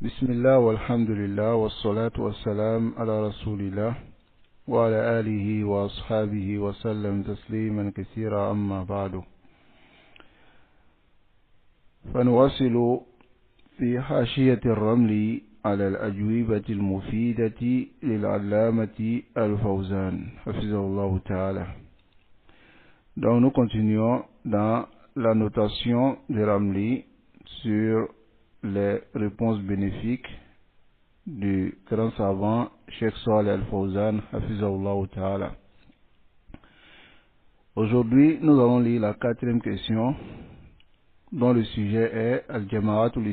بسم الله والحمد لله والصلاة والسلام على رسول الله وعلى آله وأصحابه وسلم تسليما كثيرا أما بعد فنواصل في حاشية الرمل على الأجوبة المفيدة للعلامة الفوزان حفظه الله تعالى. Donc nous continuons dans la notation de Ramli sur les réponses bénéfiques du grand savant Cheikh Saleh Al-Fawzan Hafizahullah Ta'ala. Aujourd'hui, nous allons lire la quatrième question dont le sujet est Al-Jama'atul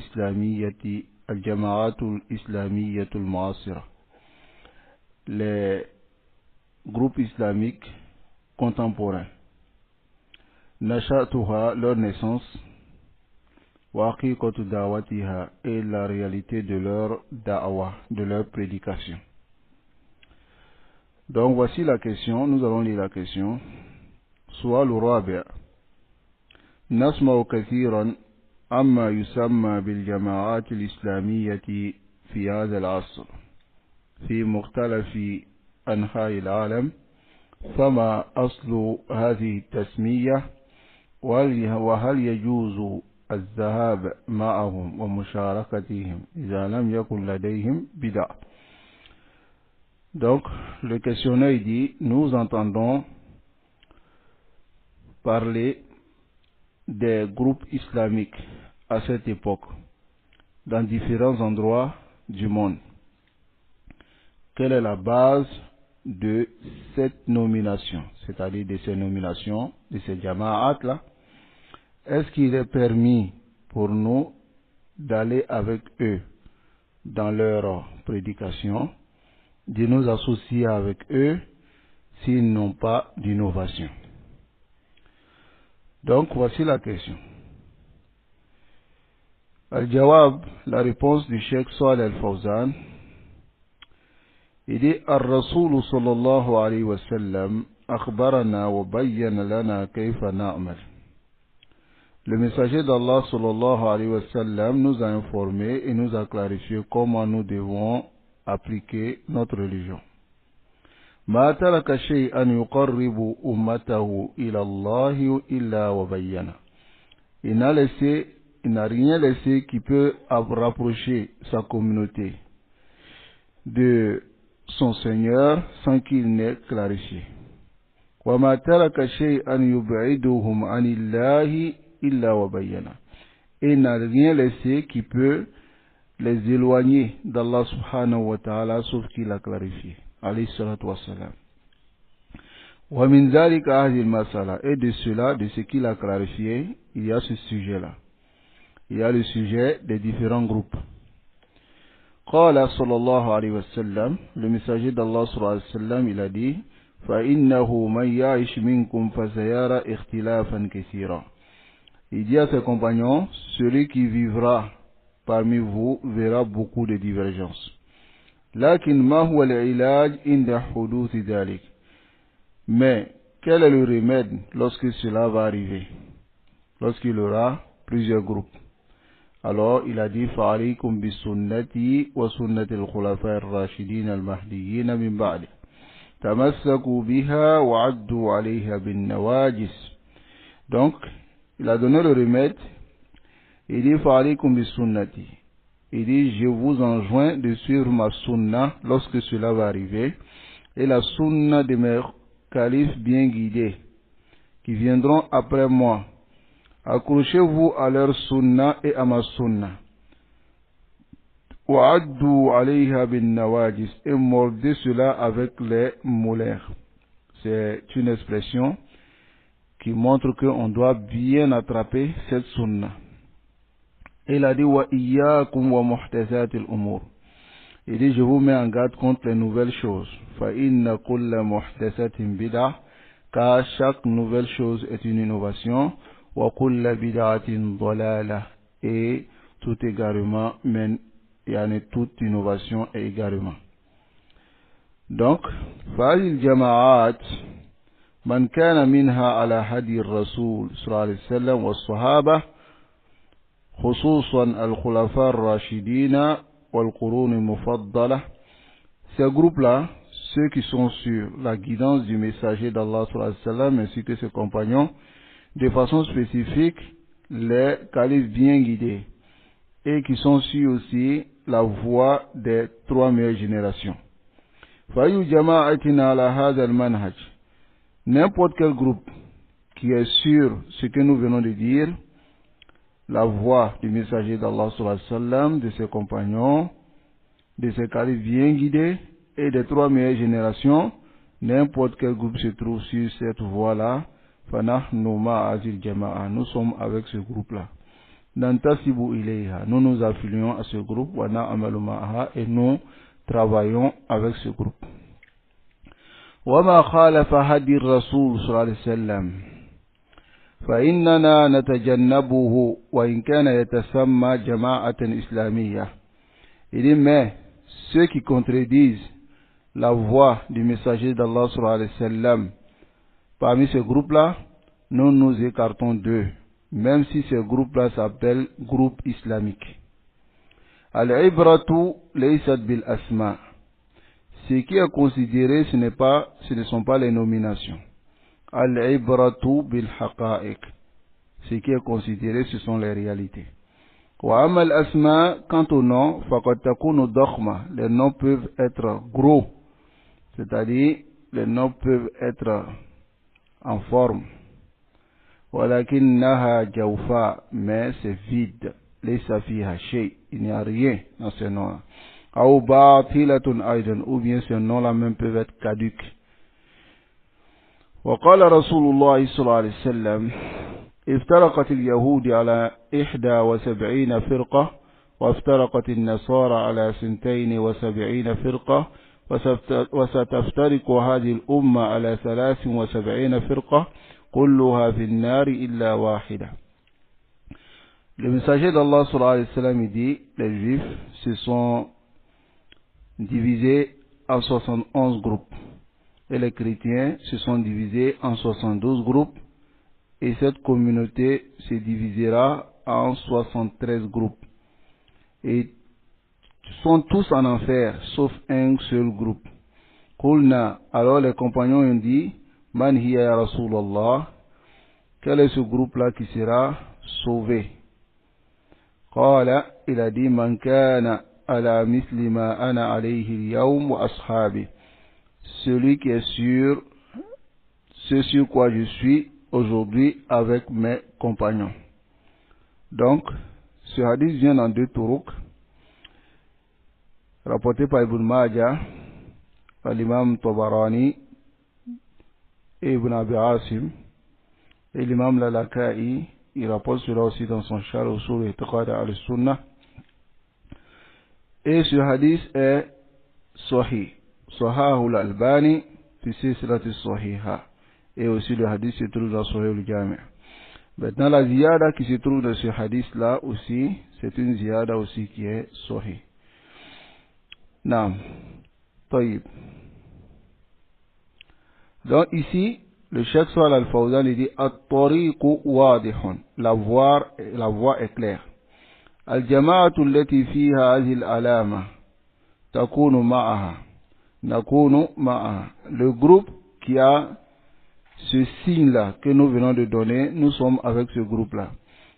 Islamiyyatul Mu'asira, les groupes islamiques contemporains. Nashatuha, leur naissance, Waqiqatu da'watiha, et la réalité de leur da'wa, de leur prédication. Donc voici la question, nous allons lire la question. Su'al rabi'. Nasma'u kathiran amma yusamma bil jama'at al-islamiyyati fi hadha al-'asr fi mukhtalafi anha'i al-'alam. فما أصل هذه التسمية وهل يجوز الذهاب معهم ومشاركتهم إذا لم يكن لديهم بدع. Donc le questionnaire dit: nous entendons parler des groupes islamiques à cette époque dans différents endroits du monde. Quelle est la base de cette nomination, c'est-à-dire de ces nominations, de ces jama'at là? Est-ce qu'il est permis pour nous d'aller avec eux dans leur prédication, de nous associer avec eux s'ils n'ont pas d'innovation? Donc voici la question. Al-Jawab, la réponse du Cheikh Saleh Al-Fawzan. Il dit: Ar-Rasoul sallallahu alayhi wa sallam akhbarana wa bayyana lana kayfa na'mal. Le messager d'Allah sallallahu alayhi wa sallam nous a informé et nous a clarifié comment nous devons appliquer notre religion. Ma taraka shay'an yuqarribu ummatahu ila Allah illa wa bayyana. Il n'a rien laissé qui peut rapprocher sa communauté de son Seigneur sans qu'il n'ait clarifié. Wa ma taraka shay'an yub'iduhum anillahi illa wa bayyana. Et n'a rien laissé qui peut les éloigner d'Allah subhanahu wa ta'ala sauf qu'il a clarifié. Alayhi salatu wa salam. Wa min dhalika hadhihi al-masala. Et de cela, de ce qu'il a clarifié, il y a ce sujet-là. Il y a le sujet des différents groupes. Qala sallallahu alayhi wa sallam, le messager d'Allah sallallahu alayhi wa sallam, il a dit: فَإِنَّهُ مَنْ يَعِشْ مِنْكُمْ فَسَيَرَى اخْتِلَافًا كَثِيرًا. Il dit à ses compagnons: celui qui vivra parmi vous verra beaucoup de divergences. لكن ما هو العلاج عند حدوث ذلك. Mais quel est le remède lorsque cela va arriver, lorsqu'il y aura plusieurs groupes? Alors il a dit: فَعَلَيْكُمْ بِسُنَّتِي وَسُنَّةِ الْخُلَفَاءِ الرَّاشِدِينَ الْمَهْدِيِّينَ مِنْ بَعْدِي تَمَسَّكُوا بِهَا وَعَدُّوا عَلَيْهَا بِالنَّوَاجِذِ. Donc il a donné le remède. Il dit: فَعَلَيْكُمْ بِسُنَّتِي. Il dit: je vous enjoins de suivre ma sunna lorsque cela va arriver, et la sunna de mes califes bien guidés qui viendront après moi. Accrochez-vous à leur sunna et à ma sunna. وَعَدُّوا عَلَيْهَا بِالنَّوَاجِذِ. Et mordez cela avec les molaires. C'est une expression qui montre qu'on doit bien attraper cette sunna. Il a dit: وَإِيَّاكُمْ وَمُحْدَثَاتِ الْأُمُورِ. Il dit: je vous mets en garde contre les nouvelles choses. فَإِنَّ كُلَّ مُحْدَثَةٍ بِدْعَةٍ. Car chaque nouvelle chose est une innovation. وَكُلَّ بِدْعَةٍ ضَلَالَةٍ. Et tout égarement mène, toute innovation est égarement. Donc, فَهَذِهِ الْجَمَاعَاتِ من كان منها على هدي الرسول صلى الله عليه وسلم والصحابة خصوصا الخلفاء الراشدين والقرون المفضلة. Ces groupes-là, ceux qui sont sur la guidance du messager d'Allah sallallahu alayhi wa sallam ainsi que ses compagnons, de façon spécifique, les califes bien guidés et qui sont sur aussi la voie des 3 meilleures générations. فَأَيُّ جَمَاعَةٍ عَلَى هَذَا الْمَنْهَجِ. N'importe quel groupe qui est sur ce que nous venons de dire, la voie du messager d'Allah sallallahu alayhi wa sallam, de ses compagnons, de ses califes bien guidés et des 3 meilleures générations, n'importe quel groupe se trouve sur cette voie-là, nous sommes avec ce groupe-là. Nous nous affilions à ce groupe, et nous travaillons avec ce groupe. وما خالف هدي الرسول صلى الله عليه وسلم فإننا نتجنبه وإن كان يتسمى جماعة إسلامية. Il dit, mais ceux qui contredisent la voix du messager d'Allah sallallahu alayhi wa sallam, parmi ces groupes-là, nous nous écartons d'eux, même si ces groupes-là s'appellent groupes islamiques. Al-ibratu laysat bil asma. Ce qui est considéré, ce ne sont pas les nominations. Al-ibratu bil haqa'iq. Ce qui est considéré, ce sont les réalités. Wa amal asma, quant au nom, faqad takunu dakhma. Les noms peuvent être gros, c'est-à-dire les noms peuvent être en forme. Walakinnaha jawfa, mais c'est vide. Laysa fiha shay, il n'y a rien dans ce nom-là. Ou batilatun aidan, ou bien ce nom-là même peut être caduc. وقال رسول الله صلى الله عليه وسلم افترقت اليهود على 71 فرقة وافترقت النصارى على 72 فرقة وستفترق هذه الأمة على 73 فرقة كلها في النار إلا واحدة. Le messager d'Allah sallallahu alayhi wa sallam dit, les juifs se sont divisés en 71 groupes et les chrétiens se sont divisés en 72 groupes et cette communauté se divisera en 73 groupes et sont tous en enfer sauf un seul groupe. Qulna, alors les compagnons ont dit, Man hiya ya Rasulallah, quel est ce groupe-là qui sera sauvé? Qala, il a dit, Man kana ala misli ma ana alayhi al-yawm wa ashabi, celui qui est sur ce sur quoi je suis aujourd'hui avec mes compagnons. Donc, ce hadith vient dans 2 turuq, rapporté par Ibn Majah, par l'imam Tabarani et Ibn Abi Asim, et l'imam Lalaka'i, il rapporte cela aussi dans son Sharh Usul I'tiqad al-Sunnah. Et ce hadith est Sahih, Sahahul Albani, fi Silsilati Sahiha, et aussi le hadith se trouve dans Sahih al-Jami'. Maintenant, la ziyada qui se trouve dans ce hadith-là aussi, c'est une ziyada aussi qui est Sahih. Naam. Taïb. Donc ici, le Cheikh Salih Al-Fawzan dit At-tariqu wadihun. La voie est claire. Al-jama'atu allati fiha hadhihi al-alama takunu ma'aha. Nakunu ma'aha. Le groupe qui a ce signe-là que nous venons de donner, nous sommes avec ce groupe-là.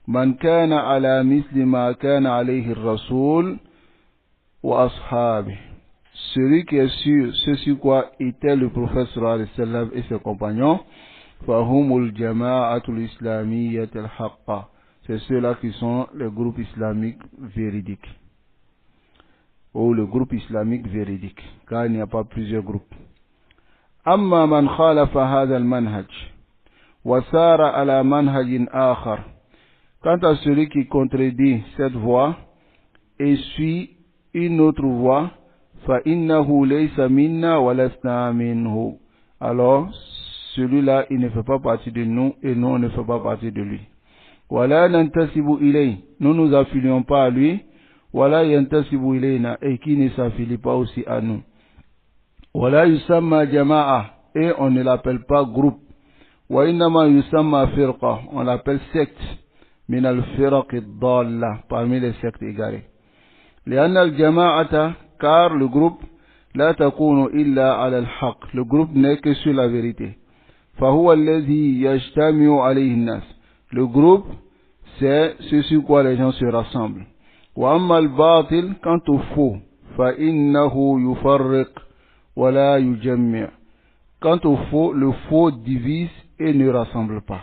Man kana ala misli ma kana alayhi ar-rasul wa ashabi. Celui qui est sur ce sur quoi était le prophète sallallahu alayhi wa sallam et ses compagnons, fahumul jama'atul islamiyyat al-haqqa. C'est ceux-là qui sont les groupes islamiques véridiques. Ou le groupe islamique véridique, car il n'y a pas plusieurs groupes. Amma man khalafa hadha al-manhaj wa sara ala manhajin akhar. Quant à celui qui contredit cette voie et suit une autre voie, فَإِنَّهُ لَيْسَ مِنَّا وَلَسْنَا مِنْهُ. Alors, celui-là, il ne fait pas partie de nous et nous, on ne fait pas partie de lui. وَلَا نَنْتَسِبُ إِلَيْهِ. Nous ne nous affilions pas à lui. وَلَا يَنْتَسِبُ إِلَيْنَا. Et qui ne s'affilie pas aussi à nous. وَلَا يُسَمَّى جَمَاعَةً. Et on ne l'appelle pas groupe. وَإِنَّمَا يُسَمَّى فِرْقَةً. On l'appelle secte. مِنَ الْفِرَقِ الضَّالَّةِ. Parmi les sectes égarées. لأن الجماعة car le groupe لا تكون إلا على الحق, le groupe n'est que sur la vérité. فهو الذي يجتمع عليه الناس, le groupe c'est ce sur quoi les gens se rassemblent. وأما الباطل quant au faux فإنه يفرق ولا يجمع, quant au faux, le faux divise et ne rassemble pas.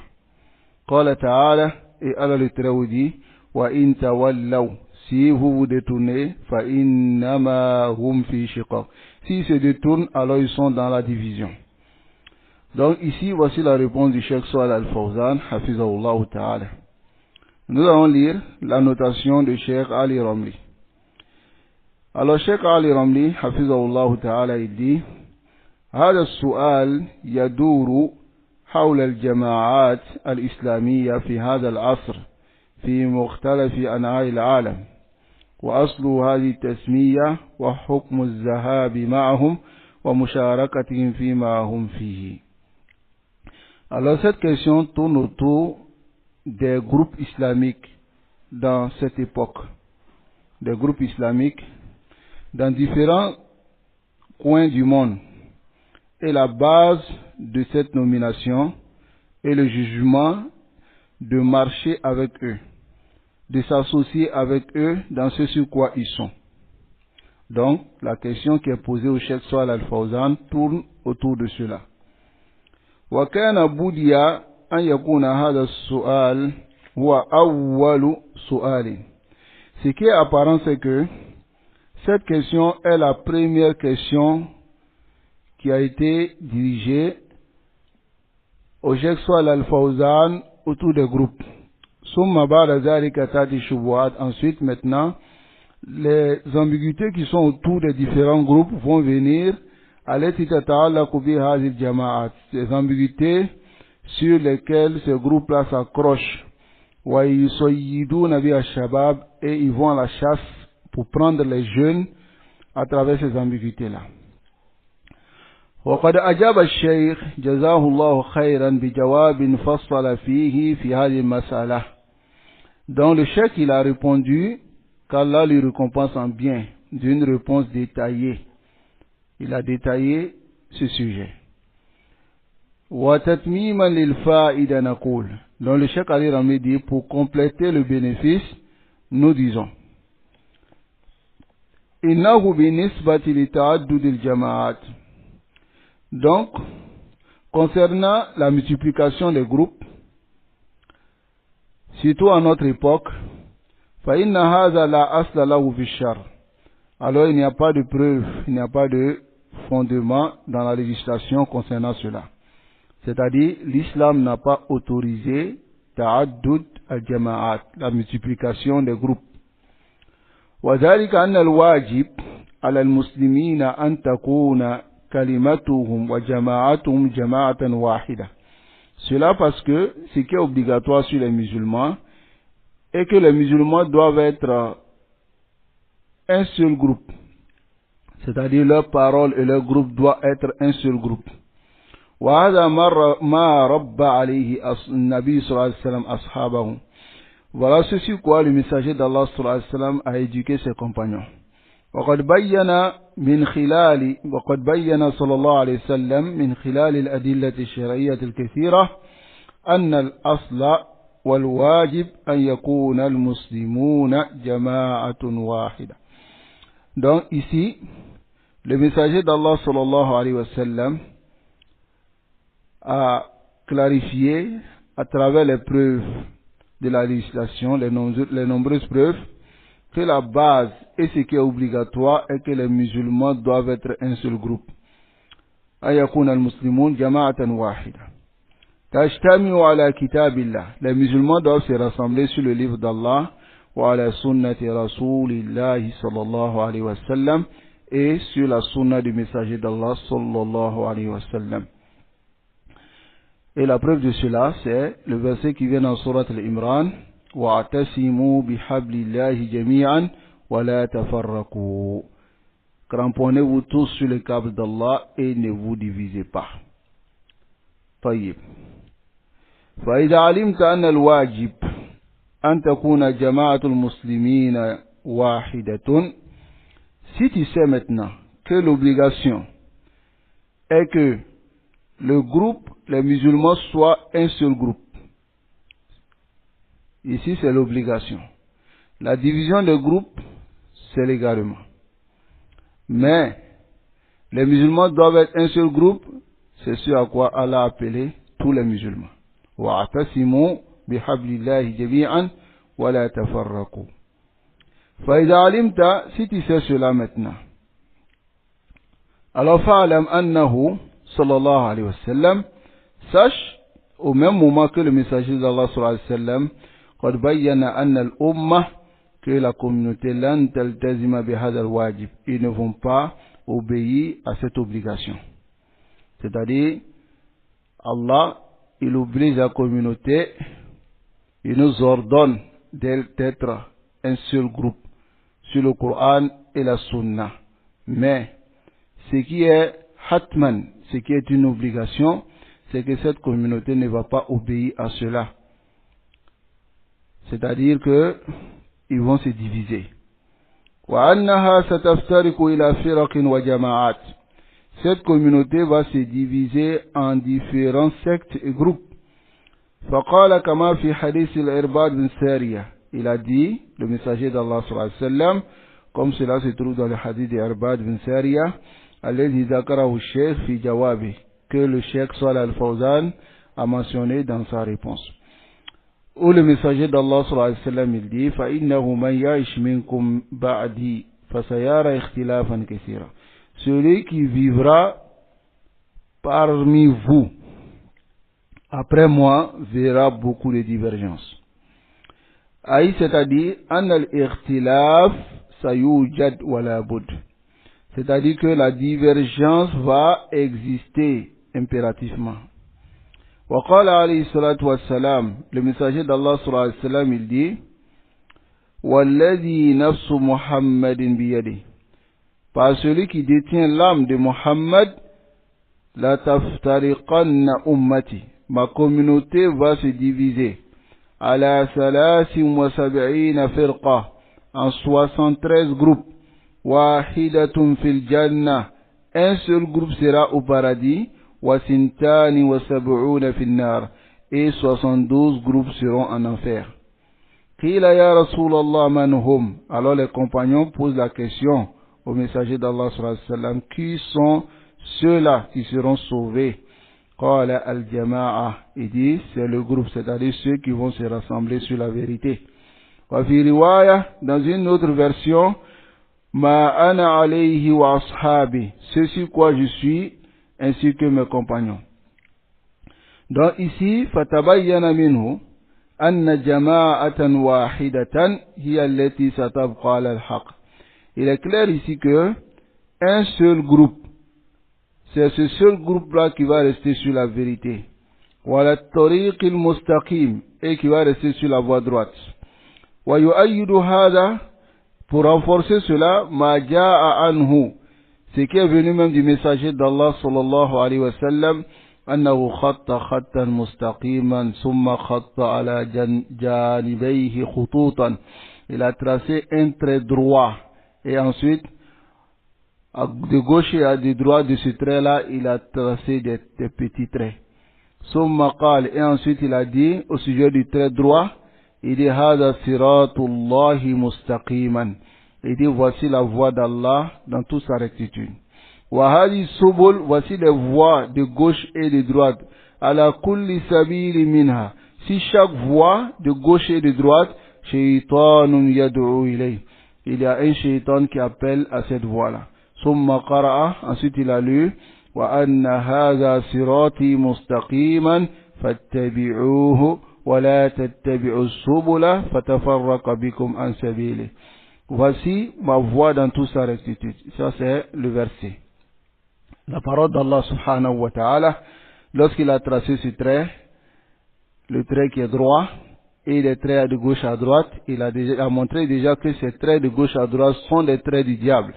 قال تعالى, et Allah le Très-Haut dit, وإن تولوا, si vous vous détournez, فإنما هم في شقاق, s'ils se détournent, alors ils sont dans la division. Donc ici, voici la réponse du Cheikh Salih Al-Fawzan, Hafizahullah Ta'ala. Nous allons lire la notation de Cheikh Ali Ramli. Alors Cheikh Ali Ramli, Hafizahullah Ta'ala, il dit, هذا السؤال يدور حول الجماعات الإسلامية في هذا العصر في مختلف أنحاء العالم, وأصل هذه التسمية وحكم الذهاب معهم ومشاركتهم فيما هم فيه. Alors cette question tourne autour des groupes islamiques dans cette époque, des groupes islamiques dans différents coins du monde, et la base de cette nomination est le jugement de marcher avec eux, de s'associer avec eux dans ce sur quoi ils sont. Donc, la question qui est posée au Cheikh Salih Al-Fawzan tourne autour de cela. وكان بدي أن يكون هذا السؤال هو أول سؤال. Ce qui est apparent, c'est que cette question est la première question qui a été dirigée au Cheikh Salih Al-Fawzan autour des groupes. ثم بعد ذلك تأتي الشبهات. Ensuite, maintenant, les ambiguïtés qui sont autour des différents groupes vont venir التي تتعلق بهذه الجماعات, ces ambiguïtés sur lesquelles ces groupes-là s'accrochent. ويصيدون بها الشباب, et ils vont à la chasse pour prendre les jeunes à travers ces ambiguïtés-là. وقد أجاب الشيخ جزاه الله خيرا بجواب فصل فيه في هذه المسألة. Donc le cheikh il a répondu qu'Allah lui récompense en bien d'une réponse détaillée. Il a détaillé ce sujet. وتتميما للفائدة نقول. Donc le cheikh Ali Ramli dit, pour compléter le bénéfice, nous disons إنه بالنسبة لتعدد الجماعات. Donc, concernant la multiplication des groupes, surtout à notre époque, فإن هذا لا أصل له في الشرع. Alors il n'y a pas de preuve, il n'y a pas de fondement dans la législation concernant cela. C'est-à-dire, l'islam n'a pas autorisé ta'addud al-jama'at, la multiplication des groupes. وذلك أن الواجب على المسلمين أن تكون كلمتهم وجماعتهم جماعة واحدة. Cela parce que ce qui est obligatoire sur les musulmans est que les musulmans doivent être un seul groupe. C'est-à-dire leur parole et leur groupe doivent être un seul groupe. وهذا ما ربى عليه النبي صلى الله عليه وسلم أصحابه. Voilà ce sur quoi le messager d'Allah صلى الله عليه وسلم a éduqué ses compagnons. وقد بين صلى الله عليه وسلم من خلال الأدلة الشرعية الكثيرة أن الأصل والواجب أن يكون المسلمون جماعة واحدة. Donc ici, le messager d'Allah sallallahu alayhi wa sallam a clarifié à travers les preuves de la législation, les nombreuses preuves, que la base et ce qui est obligatoire est que les musulmans doivent être un seul groupe. أيكون المسلمون جماعة واحدة تجتمع على كتاب الله. Les musulmans doivent se rassembler sur le livre d'Allah وعلى سنة رسول الله صلى الله عليه وسلم, et sur la sunna du messager d'Allah sallallahu alayhi wa sallam. Et la preuve de cela, c'est le verset qui vient dans Surat Al-Imran, وَاعْتَسِمُوا بِحَبْلِ اللَّهِ جَمِيعًا وَلَا تَفَرَّقُوا. Cramponnez-vous tous sur le câble d'Allah et ne vous divisez pas. طيب. فإذا علمت أن الواجب أن تكون جماعة المسلمين واحدة. Si tu sais maintenant que l'obligation est que le groupe, les musulmans, soit un seul groupe. Ici, c'est l'obligation. La division de groupe, c'est l'égarement. Mais les musulmans doivent être un seul groupe, c'est ce à quoi Allah a appelé tous les musulmans. وَاعْتَصِمُوا بِحَبْلِ اللَّهِ جَمِيعًا وَلَا تَفَرَّقُوا. فَإِذَا عَلِمْتَ, si tu sais cela maintenant, alors فَعْلَمْ أَنَّهُ صلى الله عليه وسلم, sache au même moment que le messager d'Allah صلى الله عليه وسلم قد بيّن أن الأمة, que la communauté لن تلتزم بهذا الواجب, ils ne vont pas obéir à cette obligation. C'est-à-dire, Allah, il oblige la communauté, il nous ordonne d'être un seul groupe sur le Coran et la Sunna. Mais ce qui est hatman, ce qui est une obligation, c'est que cette communauté ne va pas obéir à cela. C'est-à-dire que ils vont se diviser. وَأَنَّهَا سَتَفْتَرِقُ إِلَى فِرَقٍ وَجَمَاعَاتٍ. Cette communauté va se diviser en différents sectes et groupes. فَقَالَ كَمَا فِي حَدِيثِ الْإِرْبَادِ بن سَارِيَةٍ. Il a dit, le messager d'Allah sallallahu alayhi wa sallam, comme cela se trouve dans le hadith d'Irbad bin Sariya, الذي ذكره الشيخ في جوابه, que le Cheikh Salih al-Fawzan a mentionné dans sa réponse. Où le messager d'Allah sallallahu alayhi wa sallam il dit فَإِنَّهُ مَنْ يَعِشْ مِنْكُمْ بَعْدِي فَسَيَرَى اخْتِلَافًا كَثِيرًا. Celui qui vivra parmi vous après moi verra beaucoup de divergences. Aïe, c'est-à-dire أَنَّ الْإِخْتِلَافِ سَيُوجَدْ وَلَا بُدْ. C'est-à-dire que la divergence va exister impérativement. وقال عليه الصلاة والسلام, le messager d'Allah sallallahu alayhi wa sallam il dit والذي نفس محمد بيده, par celui qui détient l'âme de Muhammad, la taftariqanna ummati, ma communauté va se diviser ala 73 firqa, en 73 groupes, wahidatun fil jannah, un seul groupe sera au paradis, وَسِنْتَانِ وَسَبْعُونَ فِي النَّارِ, et 72 groupes seront en enfer. قِيلَ يَا رَسُولَ اللَّهِ مَنْ هُمْ. Alors les compagnons posent la question au messager d'Allah sallallahu alayhi wa sallam, qui sont ceux-là qui seront sauvés? قَالَ الْجَمَاعَةِ, il dit c'est le groupe, c'est-à-dire ceux qui vont se rassembler sur la vérité. وَفِي رِوَايَةٍ, dans une autre version, مَا أَنَا عَلَيْهِ وَأَصْحَابِي, ce sur quoi je suis ainsi que mes compagnons. Donc ici, فَتَبَيَّنَ مِنْهُ أَنَّ جَمَاعَةً وَاحِدَةً هِيَ الَّتِي سَتَبْقَى عَلَى الْحَقِّ. Il est clair ici que un seul groupe, c'est ce seul groupe-là qui va rester sur la vérité. وَعَلَى الطَّرِيقِ الْمُسْتَقِيمِ, et qui va rester sur la voie droite. وَيُؤَيِّدُ هَذَا, pour renforcer cela, مَا جَاءَ عَنْهُ, ce qui est venu même du messager d'Allah sallallahu alayhi wa sallam, أنه خط خطا مستقيما ثم خط على جانبيه خطوطا. Il a tracé un trait droit et ensuite de gauche et de droite de ce trait-là, il a tracé des petits traits. ثم قال, et ensuite il a dit au sujet du trait droit, il dit هذا صراط الله مستقيما. Il dit voici la voie d'Allah dans toute sa rectitude. وهذه السبل, voici les voies de gauche et de droite. على كل سبيل منها, si chaque voie de gauche et de droite, شيطان يدعو إليه, il y a un shaitan qui appelle à cette voie-là. ثم قرأ, ensuite il a lu وأن هذا صراطي مستقيما فاتبعوه ولا تتبعوا السبل فتفرق بكم عن سبيله. Voici ma voix dans toute sa rectitude. Ça c'est le verset. La parole d'Allah subhanahu wa ta'ala, lorsqu'il a tracé ce trait, le trait qui est droit, et les traits de gauche à droite, il a montré déjà que ces traits de gauche à droite sont les traits du diable.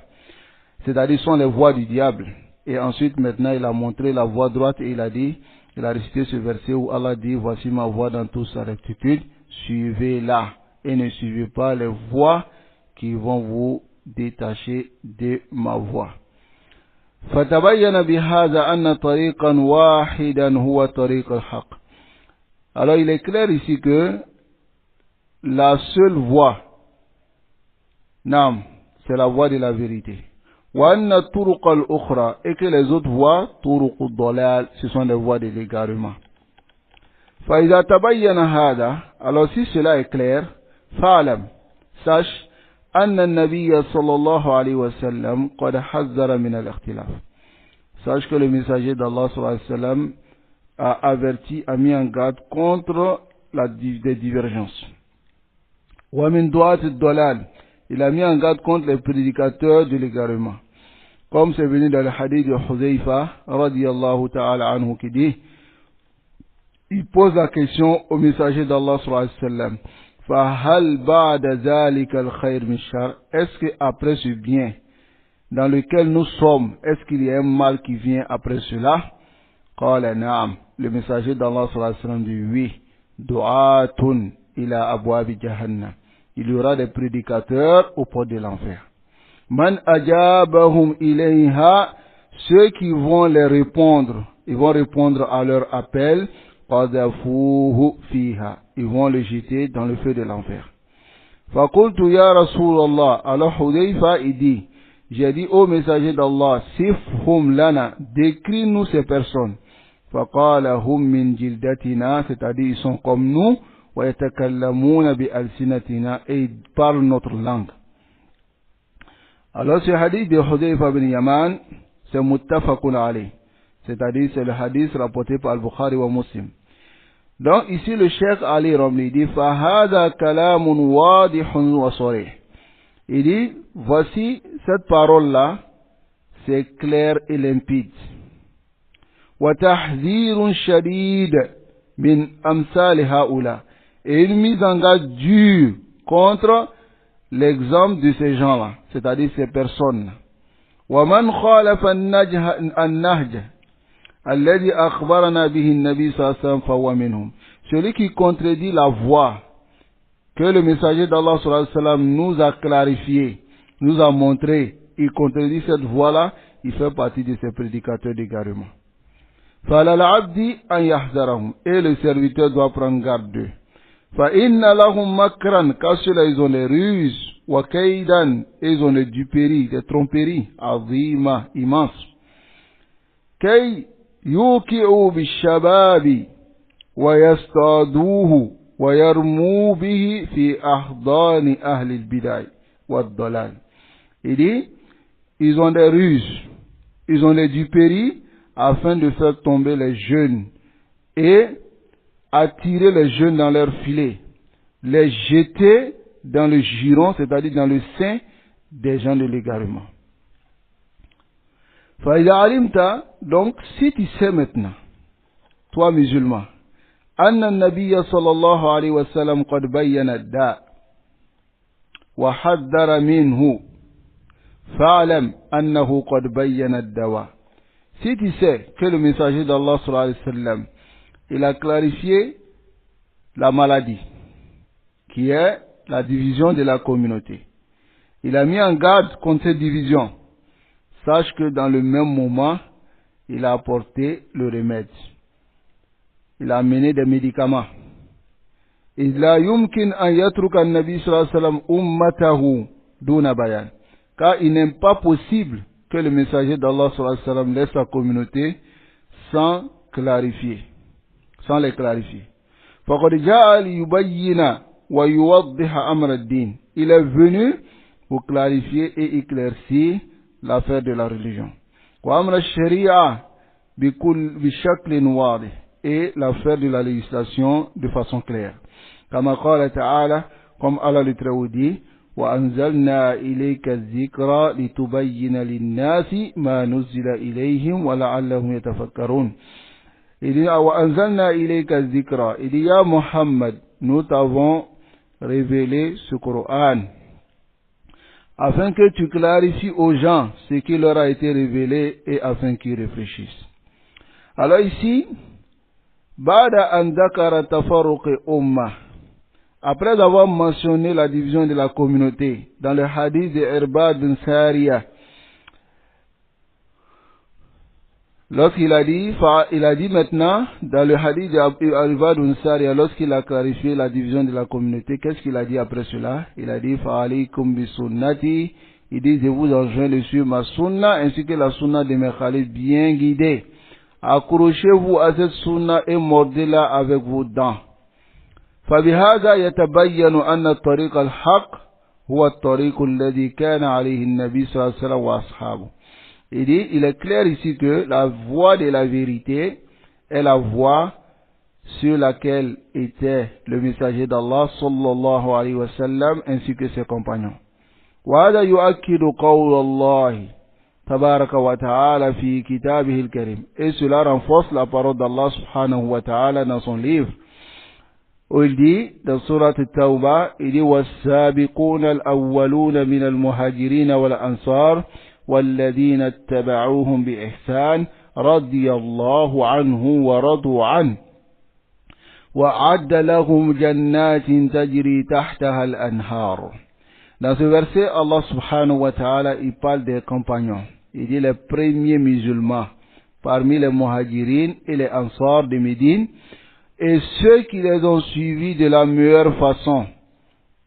C'est-à-dire sont les voies du diable. Et ensuite maintenant il a montré la voie droite et il a dit, il a récité ce verset où Allah dit, voici ma voix dans toute sa rectitude, suivez-la et ne suivez pas les voies qui vont vous détacher de ma voie. فتبين بهذا أن طريقا واحدا هو طريق الحق. Alors il est clair ici que la seule voie, c'est la voie de la vérité. وأن الطرق الأخرى, et que les autres voies, طرق الضلال, ce sont des voies de l'égarement. فإذا تبين هذا, alors si cela est clair, فاعلم, sache أن النبي صلى الله عليه وسلم قد حذر من الاختلاف. Sache que le messager d'Allah صلى الله عليه وسلم a averti, a mis en garde contre des divergences. ومن دعاة الضلال, il a mis en garde contre les prédicateurs de l'égarement. Comme c'est venu dans le hadith de Huzaifa radiyallahu ta'ala anhu qui dit, il pose la question au messager d'Allah sallallahu alayhi wa sallam, فَهَلْ بَعْدَ ذَلِكَ الْخَيْرِ مِنْ شَرٍ, est-ce qu'après ce bien dans lequel nous sommes, est-ce qu'il y a un mal qui vient après cela? قال نعم, le messager d'Allah sallallahu alayhi wa sallam dit oui, دُعَاتٌ إِلَى أَبْوَابِ جَهَنَّمَ, il y aura des prédicateurs au port de l'enfer. Man ajabahum ilayha, ceux qui vont les répondre, ils vont répondre à leur appel, qadafuhu fiha, ils vont le jeter dans le feu de l'enfer. Faqultu ya Rasulallah, alors Hudayfa il dit, j'ai dit au messager d'Allah, sifhum lana, décris-nous ces personnes. Faqala hum min jildatina, c'est-à-dire ils sont comme nous, wa yatakallamuna bi alsinatina, et ils parlent notre langue. Alors ce hadith de Hudayfa bin Yaman, c'est muttafaqun alayh, c'est-à-dire c'est le hadith rapporté par Al-Bukhari wa Muslim. Donc ici le Cheikh Ali Ramli dit فَهَذَا كَلَامٌ وَاضِحٌ وَصَرِيحٌ. Il dit voici cette parole-là, c'est clair et limpide. وَتَحْذِيرٌ شَدِيدٌ مِنْ أَمْثَالِ هَؤُلَاءِ, et une mise en garde dure contre l'exemple de ces gens-là, c'est-à-dire ces personnes. وَمَنْ خَالَفَ النَّهْجَ الَّذِي أَخْبَرَنَا بِهِ النَّبِي صلى الله عليه وسلم فَهُوَ مِنْهُمْ. Celui qui contredit la voie que le messager d'Allah sallallahu alayhi wa sallam nous a clarifié, nous a montré, il contredit cette voie-là, il fait partie de ces prédicateurs d'égarement. فَعَلَى الْعَبْدِ أَنْ يَحْذَرَهُمْ, et le serviteur doit prendre garde d'eux. فَإِنَّ لَهُمْ مَكْرًا, car ceux-là ils ont des ruses, وَكَيْدًا, et ils ont des duperies, des tromperies, عظيمة, immenses. كَيْ يُوكِعُوا بِالشَّبَابِ وَيَسْتَادُوهُ وَيَرْمُوا بِهِ فِي أَحْضَانِ أَهْلِ الْبِدَعِ وَالضَّلَالِ. Il dit, ils ont des ruses, ils ont des duperies, afin de faire tomber les jeunes et attirer les jeunes dans leur filet, les jeter dans le giron, c'est-à-dire dans le sein des gens de l'égarement. Donc, si tu sais maintenant, toi musulman, أن النبي صلى الله عليه وسلم قد بين الداء وحذر منه فاعلم أنه قد بين الدواء. Si tu sais que le messager d'Allah sallallahu alayhi wa sallam, il a clarifié la maladie, qui est la division de la communauté. Il a mis en garde contre cette division. Sache que dans le même moment, il a apporté le remède. Il a amené des médicaments. إِذْ يُمْكِنْ أَنْ يَتْرُكَ النَّبِي صلى الله عليه وسلم أُمَّتَهُ دُونَ بَيَانٍ. Car il n'est pas possible que le messager d'Allah sallallahu alayhi wa sallam laisse sa communauté sans clarifier, sans les clarifier. فَقَدْ جَاءَ لِيُبَيِّنَ وَيُوَضِّحَ أَمْرَ الدِّينِ. Il est venu pour clarifier et éclaircir l'affaire de la religion. وَأَمْرَ الشَّرِيعَةِ بِشَكْلٍ وَاضِحٍ, et l'affaire de la législation de façon claire. كما قال تعالى, comme Allah le Très-Haut dit, وأنزلنا إليك الذكر لتبين للناس ما نزل إليهم ولعلهم يتفكرون. Il dit وأنزلنا إليك الذكر, il dit ya Muhammad, nous t'avons révélé ce Coran afin que tu clarifies aux gens ce qui leur a été révélé et afin qu'ils réfléchissent. Alors ici, بعد أن ذكر تفرق أمة après avoir mentionné la division de la communauté, dans le hadith de Irbad bin Sariya, lorsqu'il a dit, maintenant, dans le hadith de Irbad bin Sariya, lorsqu'il a clarifié la division de la communauté, qu'est-ce qu'il a dit après cela? Il a dit, fa'alaykum bi sunnati, il dit, je vous enjoins de suivre ma sunna, ainsi que la sunna de mes khalifs bien guidés. Accrochez-vous à cette sunna et mordez-la avec vos dents. فبهذا يتبين أن الطريق الحق هو الطريق الذي كان عليه النبي صلى الله عليه وسلم وأصحابه. Il est clair ici que la voie de la vérité est la voie sur laquelle était le messager d'Allah sallallahu alayhi wa sallam ainsi que ses compagnons. وهذا يؤكد قول الله تبارك وتعالى في كتابه الكريم. Et cela renforce la parole d'Allah subhanahu wa ta'ala dans son livre. Où il dit, dans Surat At-Tawbah, il dit, وَالسَّابِقُونَ الْأَوَّلُونَ مِنَ الْمُهَاجِرِينَ وَالْأَنصَارِ وَالَّذِينَ اتَّبَعُوهُمْ بِإِحْسَانٍ رَضِيَ اللَّهُ عَنْهُمْ وَرَضُوا عَنْهُ وَأَعَدَّ لَهُمْ جَنَّاتٍ تَجْرِي تَحْتَهَا الْأَنْهَارُ. Dans ce verset, Allah subhanahu wa ta'ala, il parle des compagnons. Il dit les premiers musulmans parmi les muhajirines et les ansars de Médine, et ceux qui les ont suivis de la meilleure façon.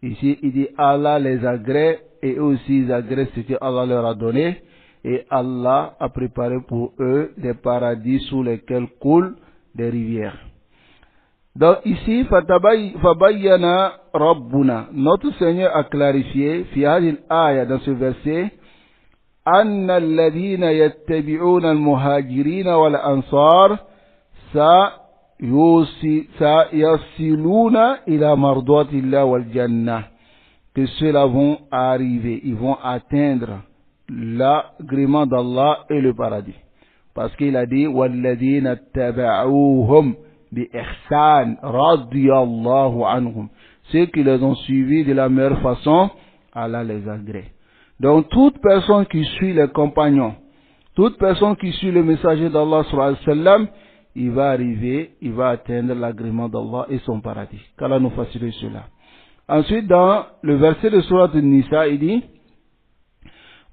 Ici, il dit Allah les agrée et eux aussi ils agrègent ce que Allah leur a donné. Et Allah a préparé pour eux des paradis sous lesquels coulent des rivières. Donc ici, Fabayyana Rabbuna, notre Seigneur a clarifié, fi hadhihi al-aya, dans ce verset, Anna alladhina yattabi'una al-muhajirina wal-ansar yasiluna ila mardatillah wal jannah, que ceux-là vont arriver, ils vont atteindre l'agrément d'Allah et le paradis. Parce qu'il a dit, walladhina taba'uhum bi ihsan radiyallahu anhum, ceux qui les ont suivis de la meilleure façon, Allah les agrée. Donc toute personne qui suit les compagnons, toute personne qui suit le messager d'Allah sallallahu alayhi wa sallam, il va arriver, il va atteindre l'agrément d'Allah et son paradis. Qu'Allah nous facilite cela. Ensuite, dans le verset de Surat An-Nisa, il dit,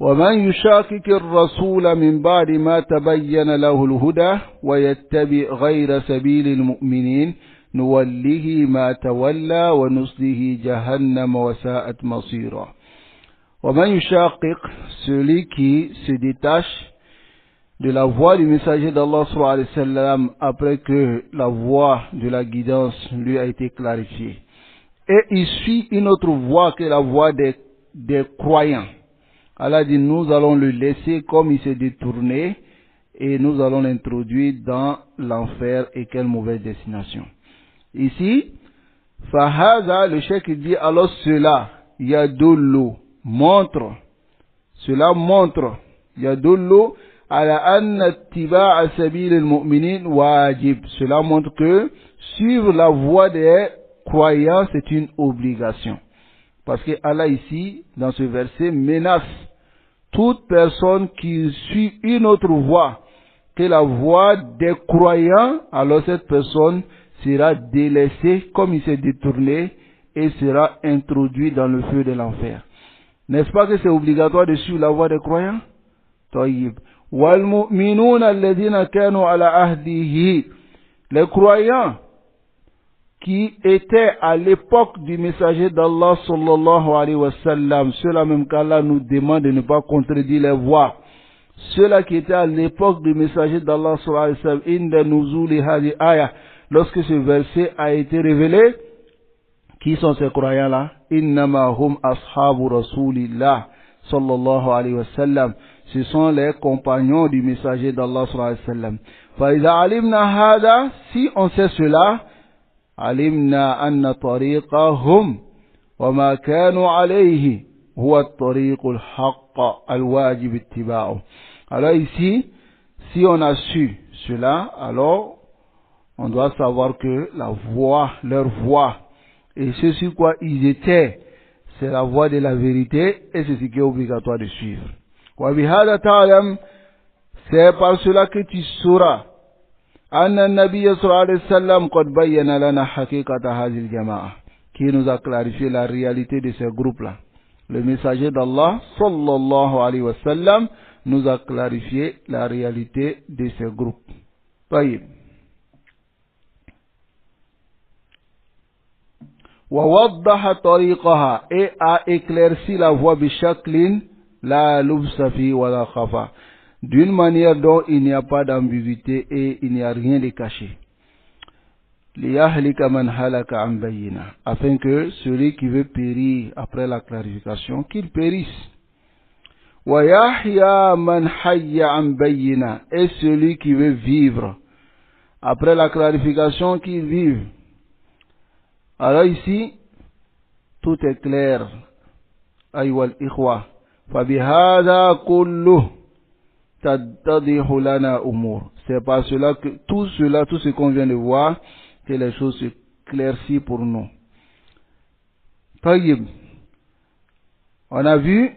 وَمَنْ يُشَاقِقِ الرَّسُولَ مِنْ بَعْدِ مَا تَبَيَّنَ لَهُ الْهُدَى وَيَتَّبِعْ غَيْرَ سَبِيلِ الْمُؤْمِنِينَ نُوَلِّهِ مَا تَوَلَّى وَنُصْلِهِ جَهَنَّمَ وَسَاءَتْ مَصِيرًا. وَمَنْ يُشَاقِقْ, celui qui se détache de la voie du messager d'Allah sallallahu alayhi wa sallam après que la voie de la guidance lui a été clarifiée. Et il suit une autre voie que la voie des croyants. Allah dit, nous allons le laisser comme il s'est détourné et nous allons l'introduire dans l'enfer, et quelle mauvaise destination. Ici, Fahaza, le cheikh dit, alors cela, yadullu, montre, cela montre, yadullu, ala anna ittiba'a sabil al-mu'minin wajib. Cela montre que suivre la voie des croyants, c'est une obligation. Parce que Allah ici, dans ce verset, menace toute personne qui suit une autre voie que la voie des croyants, alors cette personne sera délaissée comme il s'est détourné et sera introduit dans le feu de l'enfer. N'est-ce pas que c'est obligatoire de suivre la voie des croyants? Taïb. وَالْمُؤْمِنُونَ الَّذِينَ كَانُوا عَلَى عَهْدِهِ, les croyants qui étaient à l'époque du messager d'Allah sallallahu alayhi wa sallam, ceux-là même qu'Allah nous demande de ne pas contredire les voies, ceux-là qui étaient à l'époque du messager d'Allah sallallahu alayhi wa sallam, inda nuzuli hadi aya, lorsque ce verset a été révélé, qui sont ces croyants-là? Innama hum ashabu rasulillah sallallahu alayhi wa sallam, ce sont les compagnons du messager d'Allah sallallahu alayhi wa sallam. Fa iza alimna hada, si on sait cela, علمنا أن طريقهم وما كانوا عليه هو الطريق الحق الواجب اتباعه. Alors ici, si on a su cela, alors on doit savoir que la voie, leur voie, et ce sur quoi ils étaient, c'est la voie de la vérité, et c'est ce qui est obligatoire de suivre. وبهذا تعلم, c'est par cela que tu sauras أن النبي صلى الله عليه وسلم قد بين لنا حقيقة هذه الجماعة, qui nous a clarifié la réalité de ces groupes-là. Le messager d'Allah, sallallahu alayhi wa sallam, nous a clarifié la réalité de ces groupes. Taïb. ووضح طريقها et a éclairci la voie بشكل لا لبس فيه ولا خفا, d'une manière dont il n'y a pas d'ambiguïté et il n'y a rien de caché. ليهلك من هلك عن بينة, afin que celui qui veut périr après la clarification, qu'il périsse. ويحيى من حي عن بينة, et celui qui veut vivre après la clarification, qu'il vive. Alors ici, tout est clair. أيها الإخوة, فبهذا كله تتضح لنا أمور. C'est par cela que tout ce qu'on vient de voir, que les choses se claircissent pour nous. طيب. On a vu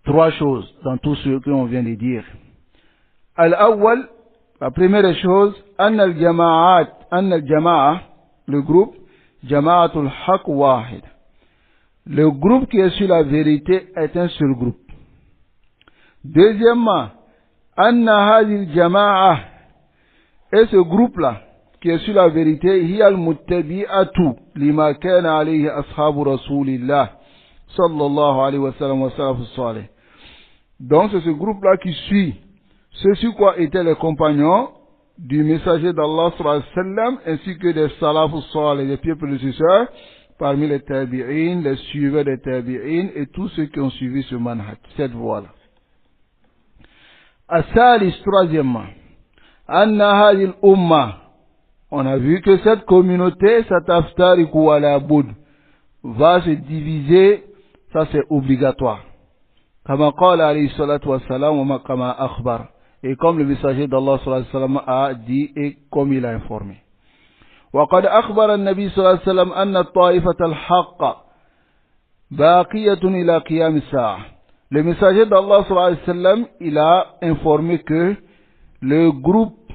3 choses dans tout ce que l'on vient de dire. الأول, la première des choses, أن الجماعة, le groupe, Jama'atul Haq Wahid. Le groupe qui est sur la vérité est un seul groupe. Deuxièmement, Anna Hadil Jama'a, et ce groupe-là qui est sur la vérité, Hiyal Muttabi'atu lima kana alayhi ashabu Rasulillah sallallahu alayhi wa sallam wa salafus salih. Donc c'est ce groupe-là qui suit ce sur quoi étaient les compagnons du messager d'Allah sallallahu alayhi wa sallam, ainsi que des salafus salih, les pieux prédécesseurs, parmi les tabi'in, les suiveurs des tabi'in et tous ceux qui ont suivi ce manhaj, cette voie-là. As-salis, troisièmement, anna hadhihi al-umma, on a vu que cette communauté, sataftariku ala bud, va se diviser, ça c'est obligatoire. Kama qala alayhi salatu wa salam wa ma kama akhbar. Et comme le messager d'Allah sallallahu alayhi wa sallam a dit et comme il a informé. وقد أخبر النبي صلى الله عليه وسلم أن الطائفة الحق باقية إلى قيام الساعة. Le messager d'Allah sallallahu alayhi wa sallam, il a informé que le groupe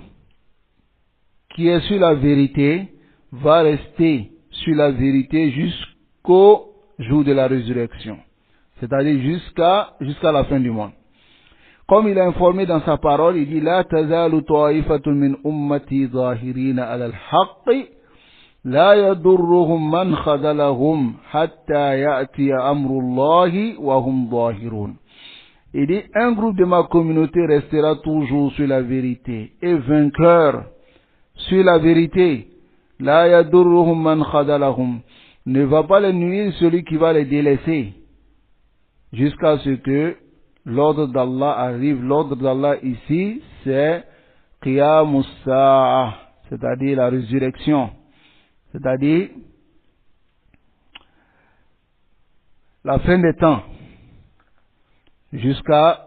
qui est sur la vérité va rester sur la vérité jusqu'au jour de la résurrection. C'est-à-dire jusqu'à la fin du monde. Comme il a informé dans sa parole, il dit لا تزال طائفة من أمتي ظاهرين على الحق لا يضرهم من خذلهم حتى يأتي أمر الله وهم ظاهرون. Il dit un groupe de ma communauté restera toujours sur la vérité et vainqueur sur la vérité. لا يضرهم من خذلهم, ne va pas les nuire celui qui va les délaisser jusqu'à ce que l'ordre d'Allah arrive. L'ordre d'Allah ici, c'est Qiyamus Sa'a, c'est-à-dire la résurrection, c'est-à-dire la fin des temps. Jusqu'à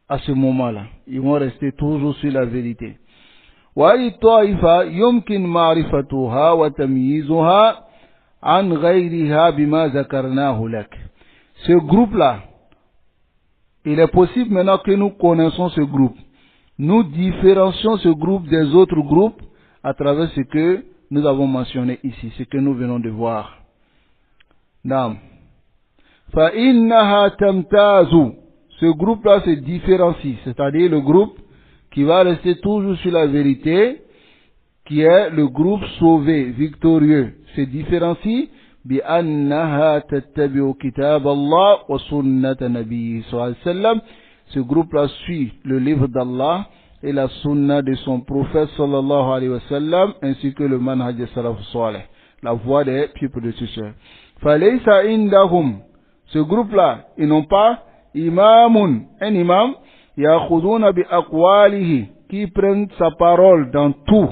ce moment-là, ils vont rester toujours sur la vérité. وَهَذِهِ الطَّائِفَةُ يُمْكِنُ مَعْرِفَتُهَا وَتَمْيِيزُهَا عَنْ غَيْرِهَا بِمَا ذَكَرْنَاهُ لَكَ. Ce groupe-là, il est possible maintenant que nous connaissons ce groupe. Nous différencions ce groupe des autres groupes à travers ce que nous avons mentionné ici, ce que nous venons de voir. Naam. فَإِنَّهَا تَمْتَازُ. Ce groupe-là se différencie, c'est-à-dire le groupe qui va rester toujours sur la vérité, qui est le groupe sauvé, victorieux, se différencie بأنها تتبع كتاب الله وسنة نبيه صلى الله عليه وسلم. Ce groupe-là suit le livre d'Allah et la sunna de son prophète sallallahu alayhi wa sallam, ainsi que le manhaj de salaf salih, la voie des pieux prédécesseurs. فَلَيْسَ عِنْدَهُمْ. Ce groupe-là, ils n'ont pas imamun, un imam, يَأْخُذُونَ بِأَقْوَالِهِ, qui prennent sa parole dans tout,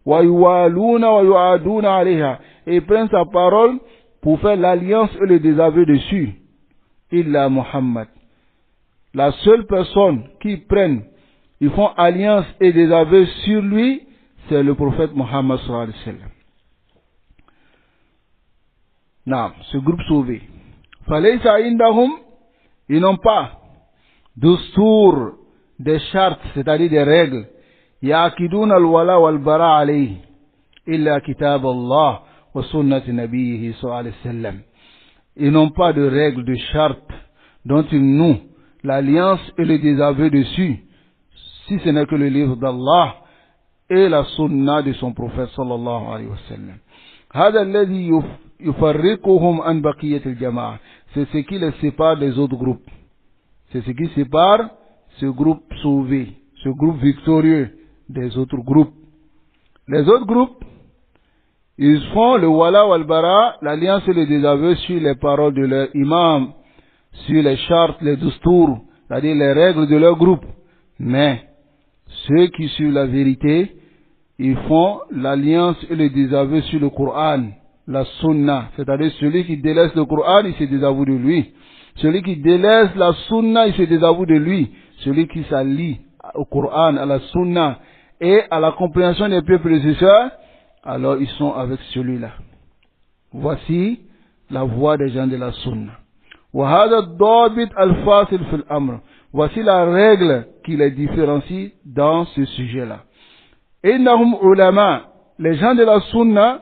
وَيُوَالُونَ وَيُعَادُونَ عَلَيْهَا, et prennent sa parole pour faire l'alliance et le désaveu dessus. Illa Muhammad. La seule personne qui prennent, ils font alliance et désaveu sur lui, c'est le prophète Muhammad sallallahu alayhi wa sallam. Non, ce groupe sauvé. Falaysa indahum, ils n'ont pas d'ustur, des chartes, c'est-à-dire des règles. Ya'akidun al-wala wal-bara alayhi illa kitab Allah wa sunnati nabiyhi sallallahu alayhi wa sallam. Ils n'ont pas de règles, de chartes dont ils nouent l'alliance et le désaveu dessus, si ce n'est que le livre d'Allah et la sunna de son prophète sallallahu alayhi wa sallam. هذا الذي يفرقهم عن بقية الجماعة. C'est ce qui les sépare des autres groupes. C'est ce qui sépare ce groupe sauvé, ce groupe victorieux des autres groupes. Les autres groupes, ils font le wala wal bara, l'alliance et le désaveu sur les paroles de leur imam, sur les chartes, les dustours, c'est-à-dire les règles de leur groupe. Mais ceux qui suivent la vérité, ils font l'alliance et le désaveu sur le Coran, la sunna, c'est-à-dire celui qui délaisse le Coran, il se désavoue de lui. Celui qui délaisse la sunna, il se désavoue de lui. Celui qui s'allie au Coran, à la sunna et à la compréhension des peuples prédécesseurs, alors ils sont avec celui-là. Voici la voie des gens de la sunna. وهذا الضابط الفاصل في الأمر. Voici la règle qui les différencie dans ce sujet-là. إنهم علماء. Les gens de la sunna,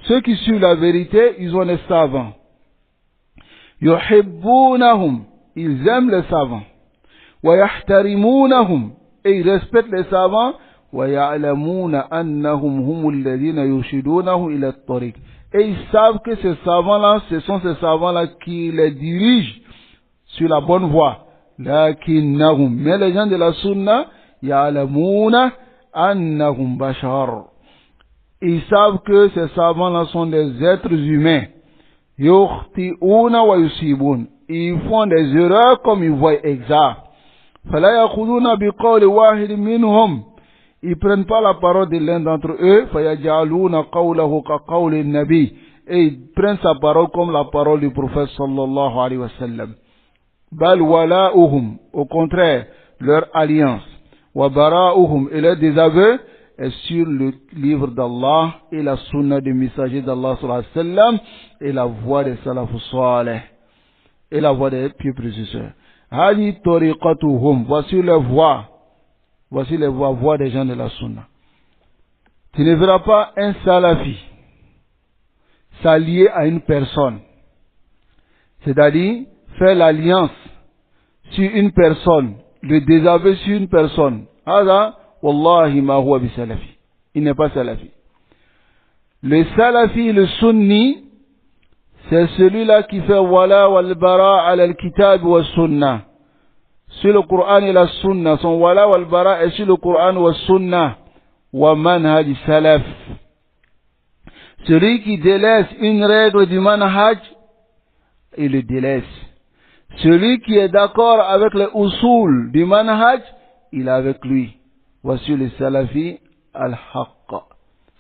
ceux qui suivent la vérité, ils ont des savants. يحبونهم. Ils aiment les savants. ويحترمونهم. Et ils respectent les savants. ويعلمون أنهم هم الذين يرشدونه إلى الطريق. Et ils savent que ces savants-là, ce sont ces savants-là qui les dirigent sur la bonne voie. لكنهم. Mais les gens de la sunna, يعلمون أنهم بشر. Ils savent que ces savants-là sont des êtres humains. يخطئون ويصيبون. Ils font des erreurs comme ils voient exact. فلا يأخذون بقول واحد منهم. Ils prennent pas la parole de l'un d'entre eux. فيجعلون قوله كقول النبي. Et ils prennent sa parole comme la parole du prophète sallallahu alayhi wa sallam. بل ولاؤهم. Au contraire, leur alliance. وبراؤهم. Et leur désaveu est sur le livre d'Allah et la sunna du messager d'Allah sallallahu alayhi wa sallam et la voie des salafus salih et la voie des pieux prédécesseurs. Hadi tariqatuhum. Voici les voies. Voici les voies des gens de la sunna. Tu ne verras pas un salafi s'allier à une personne. C'est-à-dire faire l'alliance sur une personne, le désaveu sur une personne. Hada wallahi ma huwa bi salafi. Il n'est pas salafi. Le salafi, le sunni, c'est celui-là qui fait wala wal bara ala al-kitab wa sunna. Sur le Coran et la sunna, son wala wal bara est sur le Coran wa sunna wa manhaj salaf. Celui qui délaisse une règle du manhaj, il le délaisse. Celui qui est d'accord avec les usul du manhaj, il est avec lui. Voici le salafi al-haqq,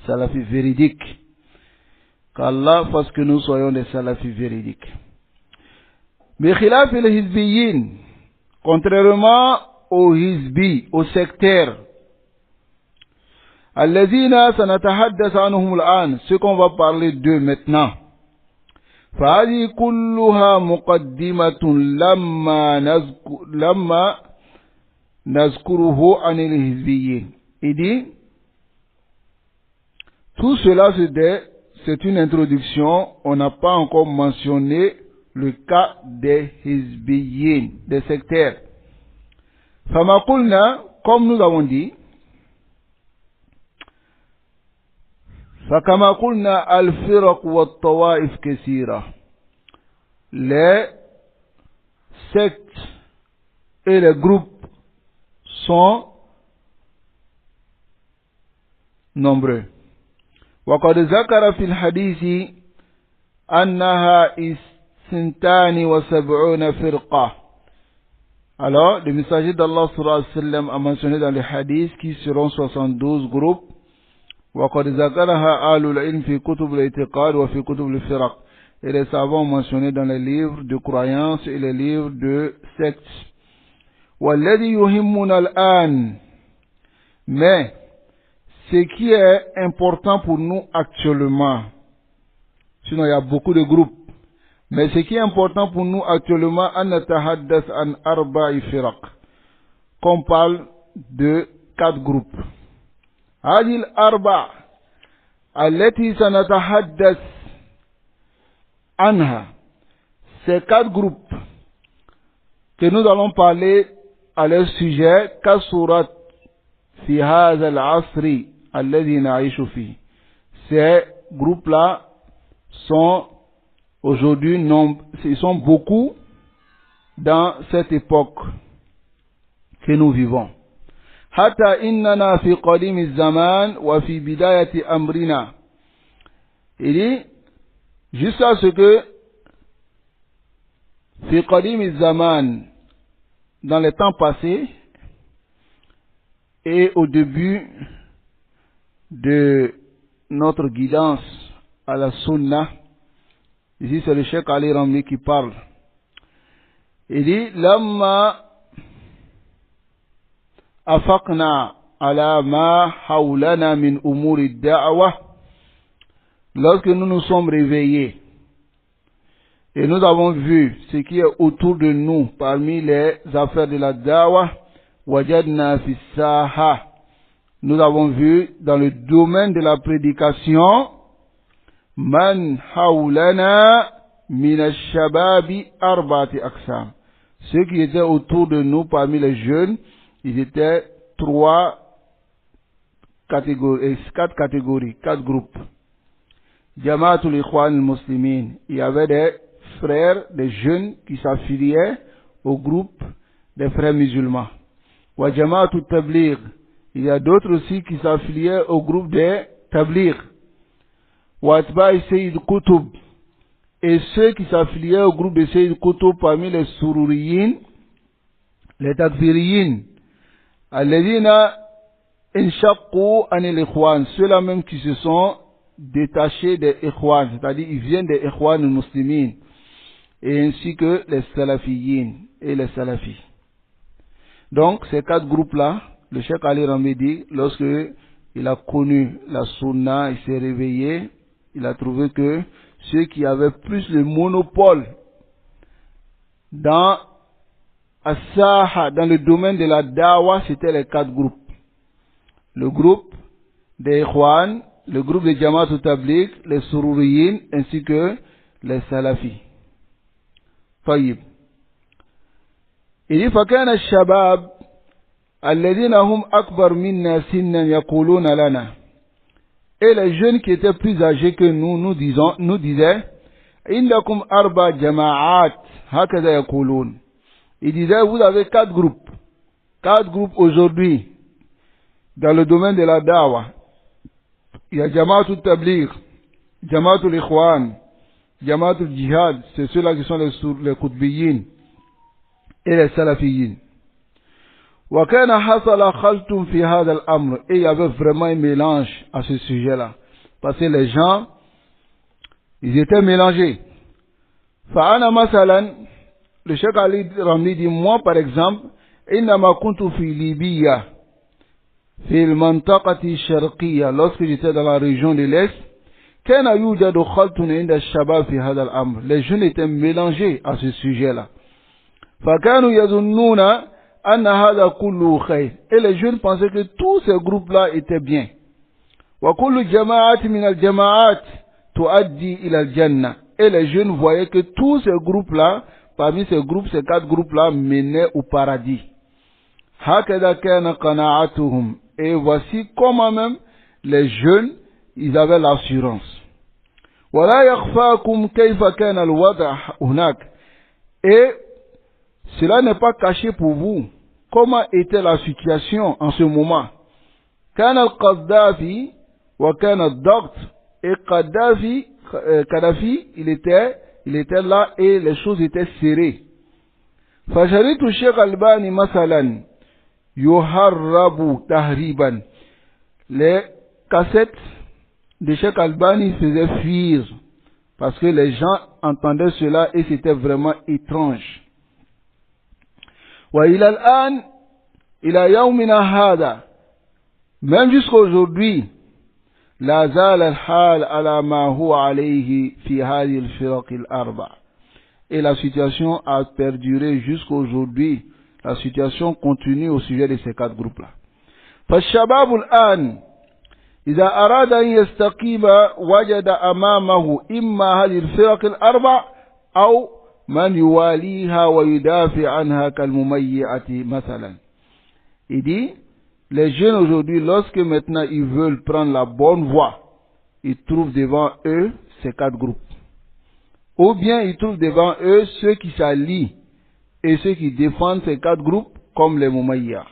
salafi véridique. Qu'Allah fasse que nous soyons des salafis véridiques. Mais khilaf al-hizbiyin, contrairement aux hizbi, aux sectaires, alladhina sanatahaddath anhum al-an, ce qu'on va parler d'eux maintenant. فهذه كلها مقدمة لما نذكره عن الحزبيين. Il dit, tout cela c'est une introduction, on n'a pas encore mentionné le cas des hizbiyin, des sectaires. فما قلنا, comme nous avons dit, فكما قلنا الفرق والطوائف كثيرة. Les sectes et les groupes sont nombreux. وقد ذكر في الحديث أنها 72 فرقة. Alors, le messager d'Allah sallallahu alayhi wa sallam a mentionné dans le hadith qui seront 72 groupes. وقد ذكرها آل العلم في كتب الاعتقاد وفي كتب الفرق. Et les savants ont mentionné dans les livres de croyance et les livres de sectes. والذي يهمنا الآن. Mais ce qui est important pour nous actuellement, sinon il y a beaucoup de groupes, mais ce qui est important pour nous actuellement, أن نتحدث عن 4 فرق, qu'on parle de 4 groupes. هذه الأربع التي سنتحدث عنها. Ces 4 groupes que nous allons parler à leur sujet, كسرت في هذا العصر الذي نعيش فيه. Ces groupes-là sont aujourd'hui ils sont beaucoup dans cette époque que nous vivons. حتى إننا في قديم الزمان وفي بداية أمرنا. Il dit jusqu'à ce que في قديم الزمان, dans les temps passés et au début de notre guidance à la Sunna, ici c'est le Cheikh Ali Ramli qui parle. Il dit لما أفقنا على ما حولنا من أمور الدعوة, lorsque nous nous sommes réveillés et nous avons vu ce qui est autour de nous parmi les affaires de la da'wah, wajadna fi saha, nous avons vu dans le domaine de la prédication, man hawlana min ash-shababi arba'ati aqsam, ceux qui étaient autour de nous parmi les jeunes, ils étaient 4 catégories, 4 groupes. Jama'atul Ikhwan al-Muslimin, il y avait des frères, des jeunes qui s'affiliaient au groupe des frères musulmans. Wa Jama'atul Tabligh, il y a d'autres aussi qui s'affiliaient au groupe des Tabligh. Wa Atba'i Sayyid Qutb, et ceux qui s'affiliaient au groupe de Sayyid Qutb parmi les Sururiyin, les Takfiriyin, alladhina inshaqu anil Ikhwan, ceux-là même qui se sont détachés des Ikhwan, c'est-à-dire ils viennent des Ikhwan al-Muslimin, et ainsi que les Salafiyin et les Salafis. Donc ces 4 groupes-là, le Cheikh Ali Ramli dit, lorsque il a connu la Sunna, il s'est réveillé, il a trouvé que ceux qui avaient plus le monopole dans As-Saha, dans le domaine de la Dawa, c'était les 4 groupes. Le groupe des Ikhwan, le groupe des Jama'at Tabligh, les Sururiyin, ainsi que les Salafis. طيب. Il dit فكان الشباب الذين هم أكبر منا سنا يقولون لنا. Et les jeunes qui étaient plus âgés que nous disaient إنكم 4 جماعات هكذا يقولون. Ils disaient vous avez 4 groupes. 4 groupes aujourd'hui dans le domaine de la Dawa. Il y a Jama'atul Tabligh, Jama'atul Ikhwan, Jama'atul Jihad, c'est ceux-là qui sont les Qutbiyin et les Salafiyin. Wa kana hasala khaltum fi hadha al-amr, et il y avait vraiment un mélange à ce sujet-là, parce que les gens, ils étaient mélangés. Fa'ana masalan, le Cheikh Ali Ramli dit, moi par exemple, innama kuntu fi Libya, في المنطقة الشرقية, lorsque j'étais dans la région de l'Est, كان يوجد خلط عند الشباب في هذا الأمر, les jeunes étaient mélangés à ce sujet-là. فكانوا يظنون أن هذا كله خير, et les jeunes pensaient que tous ces groupes-là étaient bien. وكل جماعة من الجماعات تؤدي إلى الجنة, et les jeunes voyaient que tous ces groupes-là, parmi ces groupes, ces 4 groupes-là menaient au paradis. هكذا كان قناعتهم, et voici comment même les jeunes, ils avaient l'assurance. ولا يخفاكم كيف كان الوضع هناك, et cela n'est pas caché pour vous comment était la situation en ce moment. كان القذافي وكان الضغط, et Kadhafi il était là et les choses étaient serrées. فشريط الشيخ الباني مثلا يهرب تهريبا, les cassettes de Cheikh Albani faisaient fuir parce que les gens entendaient cela et c'était vraiment étrange. وإلى الآن إلى يومنا هذا, même jusqu'à aujourd'hui, لا زال الحال على ما هو عليه في هذه الفرق الأربع, et la situation a perduré jusqu'à aujourd'hui. La situation continue au sujet de ces 4 groupes-là. فالشباب الآن إذا أراد أن يستقيم وجد أمامه إما هذه الفرق الأربع أو من يواليها ويدافع عنها كالمميعة مثلا. Il dit, les jeunes aujourd'hui, lorsque maintenant ils veulent prendre la bonne voie, ils trouvent devant eux ces 4 groupes. Ou bien ils trouvent devant eux ceux qui s'allient et ceux qui défendent ces 4 groupes comme les Mumayya.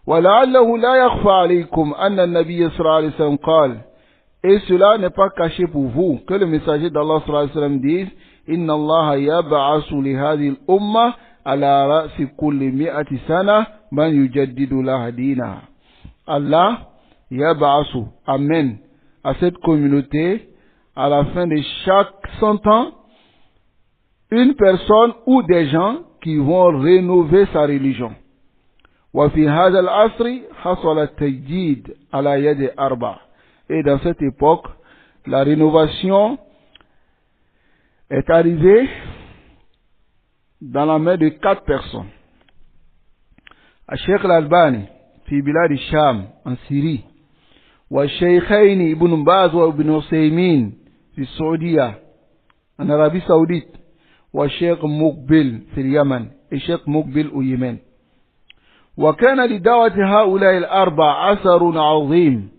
وَلَعَلَّهُ لَا يَخْفَى عَلَيْكُمْ أَنَّ النَّبِيَّ صلى الله عليه وسلم قال, et cela n'est pas caché pour vous que le messager d'Allah صلى الله عليه وسلم dise, إِنَّ اللَّهَ يَبْعَثُ لِهَذِهِ الْأُمَّةِ على رأس كل 100 سنة من يجدد لها دينها. Allah يبعث amène à cette communauté à la fin de chaque 100 ans une personne ou des gens qui vont rénover sa religion. وفي هذا العصر حصل التجديد على يد 4. Et dans cette époque, la rénovation est arrivée dans la main de 4 personnes. الشيخ الألباني في بلاد الشام en Syrie, والشيخين ابن باز وابن عثيمين في السعودية en Arabie Saoudite, والشيخ مقبل في اليمن, الشيخ مقبل au Yémen. وكان لدعوة هؤلاء الأربع أثر عظيم.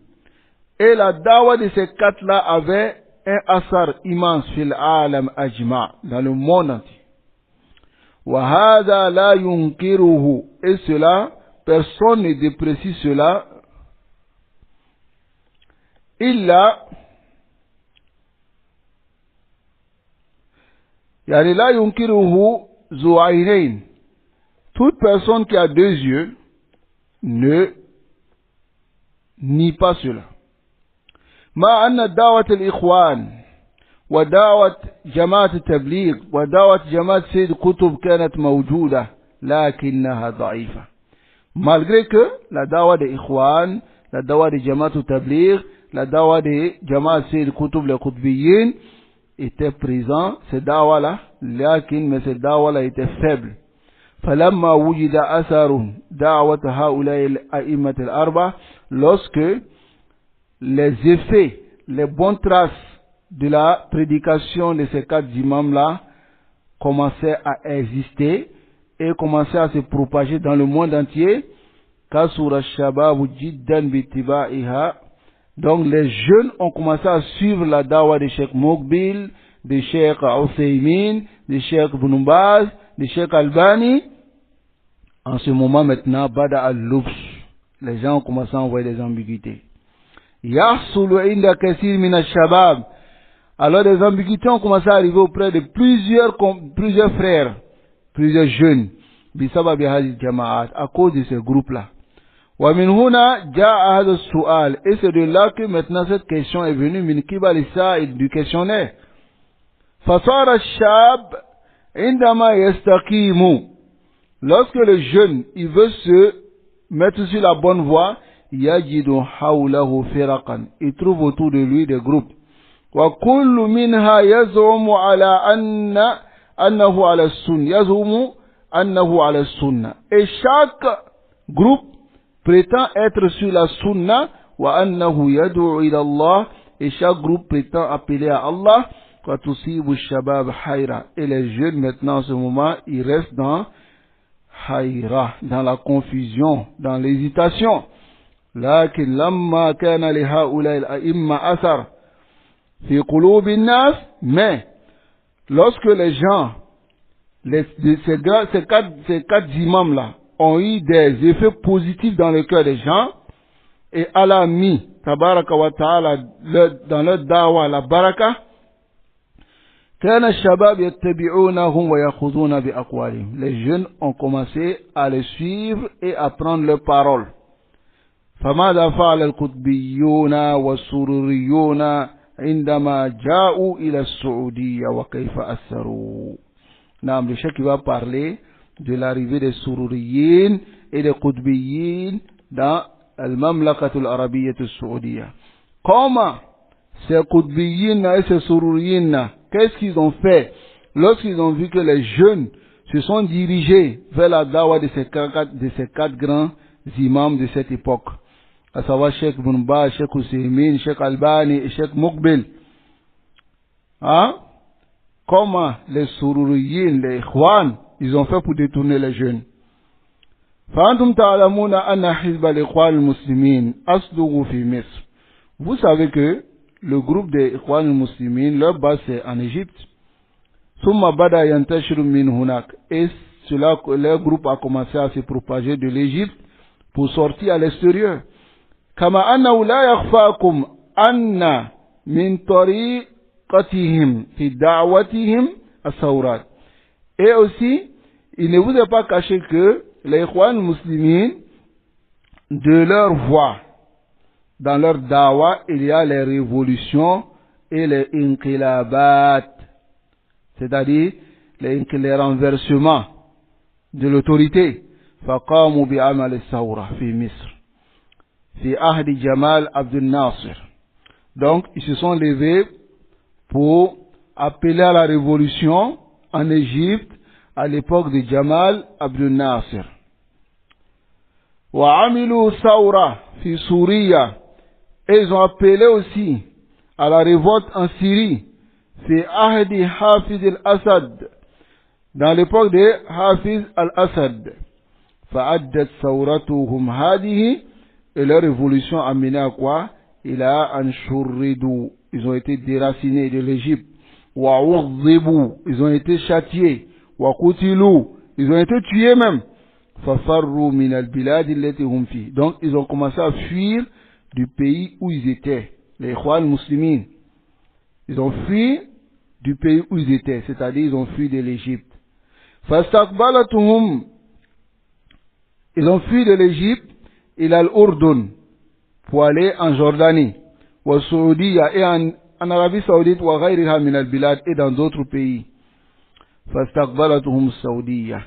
Et la dawa de ces 4-là avait un asar immense في العالم أجمع, dans le monde entier. وهذا لا ينكره, et cela, personne ne déprécie cela, إلا يعني لا ينكره ذو عينين. Toute personne qui a 2 yeux ne nie pas cela. مع أن دعوة الإخوان ودعوة جماعة التبليغ ودعوة جماعة سيد قطب كانت موجودة لكنها ضعيفة. Malgré que la dawa des Ikhwan, la dawa de Jamaat al-Tabligh, la dawa de Jamaat Sayyid Qutb les Qutbiyyin étaient présents, ces dawa-là, mais ces dawa-là étaient faibles. فلما وجد أثر دعوة هؤلاء الأئمة الأربعة, lorsque les effets, les bonnes traces de la prédication de ces 4 imams-là commençaient à exister et commençaient à se propager dans le monde entier. Donc les jeunes ont commencé à suivre la dawa de Cheikh Mokbil, de Cheikh Ousaymin, de Cheikh Ibn Baz, de Cheikh Albani. En ce moment maintenant, Bada al-Lubs, les gens ont commencé à envoyer des ambiguïtés. Yahsulu inda kathir min al-shabab. Alors des ambiguïtés ont commencé à arriver auprès de plusieurs frères, plusieurs jeunes, bisababi hadhihi jama'at, à cause de ces groupes-là. Wa min huna ja'a hadha as-su'al, et c'est de là que maintenant cette question est venue min qibal sa'il du questionnaire. Fasara ash-shab indama yastaqimu. Lorsque le jeune, il veut se mettre sur la bonne voie, yajidu hawlahu firaqan, il trouve autour de lui des groupes. وكل منها يزعم على أنه على السنة, يزعم أنه على السنة. Et chaque groupe prétend être sur la sunna, وأنه يدعو إلى الله, et chaque groupe prétend appeler à Allah. وتصيب الشباب حيرة, et les jeunes maintenant en ce moment ils restent dans حيرة, dans la confusion, dans l'hésitation. لكن لما كان لهؤلاء الأئمة أثر في قلوب الناس, mais lorsque les gens, ces quatre imams là ont eu des effets positifs dans le cœur des gens, et Allah a mis tabaraka wa ta'ala dans leur dawa la baraka, كان الشباب يتبعونهم ويأخذون بأقوالهم. Les jeunes ont commencé à les suivre et à prendre leurs paroles. فماذا فعل القطبيون والسروريون عندما جاءوا إلى السعودية وكيف أثروا. نعم, le chef qui va parler de l'arrivée des Sururiyin et des Qutbiyin dans al-Mamlakatu al-Arabiyyah al-Saoudiya. Comment ces Qutbiyin et ces Sururiyin, qu'est-ce qu'ils ont fait lorsqu'ils ont vu que les jeunes se sont dirigés vers la dawa de ces quatre grands imams de cette époque? à savoir Cheikh Ibn Baz, Cheikh Ousseymine, Cheikh Albani et Cheikh Moukbil. Hein? Comment les Sururiyin, les Ikhwan, ils ont fait pour détourner les jeunes. فأنتم تعلمون أن حزب الإخوان المسلمين أصله في مصر. Vous savez que le groupe des Ikhwan al-Muslimin, leur base c'est en Égypte. ثم بدأ ينتشر من هناك. Et cela, leur groupe a commencé à se propager de l'Égypte pour sortir à l'extérieur. كما أنه لا يخفاكم أن من طريقتهم في دعوتهم الثورات. Et aussi, il ne vous est pas caché que les Ikhwan al-Muslimin, de leur voix, dans leur dawa, il y a les révolutions et les inqilabat, c'est-à-dire les renversements de l'autorité. فقاموا بعمل الثورة في مصر في عهد جمال عبد الناصر. Donc ils se sont levés pour appeler à la révolution en Égypte à l'époque de Jamal Abdel Nasser. وعملوا ثورة في سوريا. Et ils ont appelé aussi à la révolte en Syrie, في عهد حافظ الأسد, dans l'époque de Hafiz al-Assad. فعدت ثورتهم هذه, et leur révolution a mené à quoi? Il a أن شردوا, ils ont été déracinés de l'Égypte. وعذبوا, ils ont été châtiés. وقتلوا, ils ont été tués même. ففروا من البلاد التي هم فيه. Donc ils ont commencé à fuir du pays où ils étaient, les Ikhwan Muslimin. Ils ont fui du pays où ils étaient, c'est-à-dire ils ont fui de l'Égypte. فاستقبلتهم, ils ont fui de l'Égypte إلى الأردن, pour aller en Jordanie, والسعودية, et en Arabie Saoudite, وغيرها من البلاد, et dans d'autres pays. فاستقبلتهم السعودية,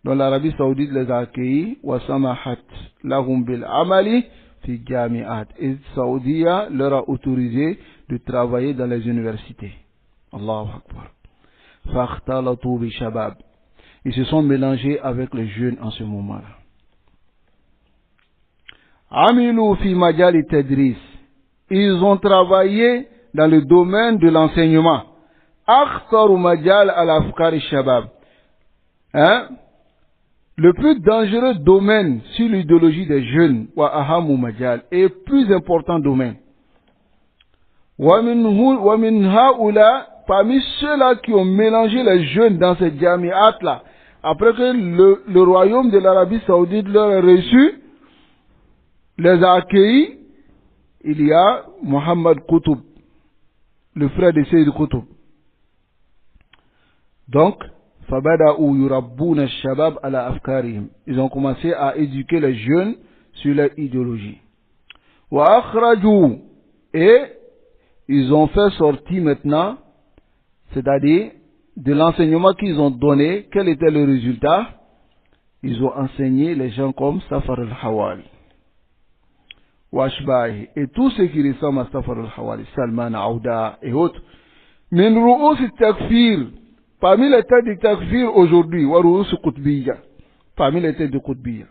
donc l'Arabie Saoudite les a accueillis, وسمحت لهم بالعمل في الجامعات, et Saoudia leur a autorisé de travailler dans les universités. Allahu Akbar. فاختلطوا بشباب, ils se sont mélangés avec les jeunes en ce moment-là. عملوا في مجال التدريس, ils ont travaillé dans le domaine de l'enseignement. أخطر مجال على أفكار الشباب, hein? Le plus dangereux domaine sur l'idéologie des jeunes, وأهم مجال, et plus important domaine. ومن هؤلاء, parmi ceux-là qui ont mélangé les jeunes dans ces jamiat-là, après que le royaume de l'Arabie Saoudite leur a reçu, les a accueillis, il y a Mohammed Qutb, le frère de Sayyid Qutb. Donc, فَبَدَأُوا يُرَبُّونَ الشَّبَابَ عَلَى أَفْكَارِهِمْ, ils ont commencé à éduquer les jeunes sur leur idéologie. وَأَخْرَجُوا, et ils ont fait sortir maintenant, c'est-à-dire de l'enseignement qu'ils ont donné, quel était le résultat? Ils ont enseigné les gens comme Safar al-Hawali, Washbahi, et tous ceux qui ressemblent à Safar al-Hawali, Salman Aouda et autres. Min ru'us al-takfir, parmi les têtes du takfir aujourd'hui, wa ru'us al-Qutbiyya, parmi les têtes de Qutbiyya.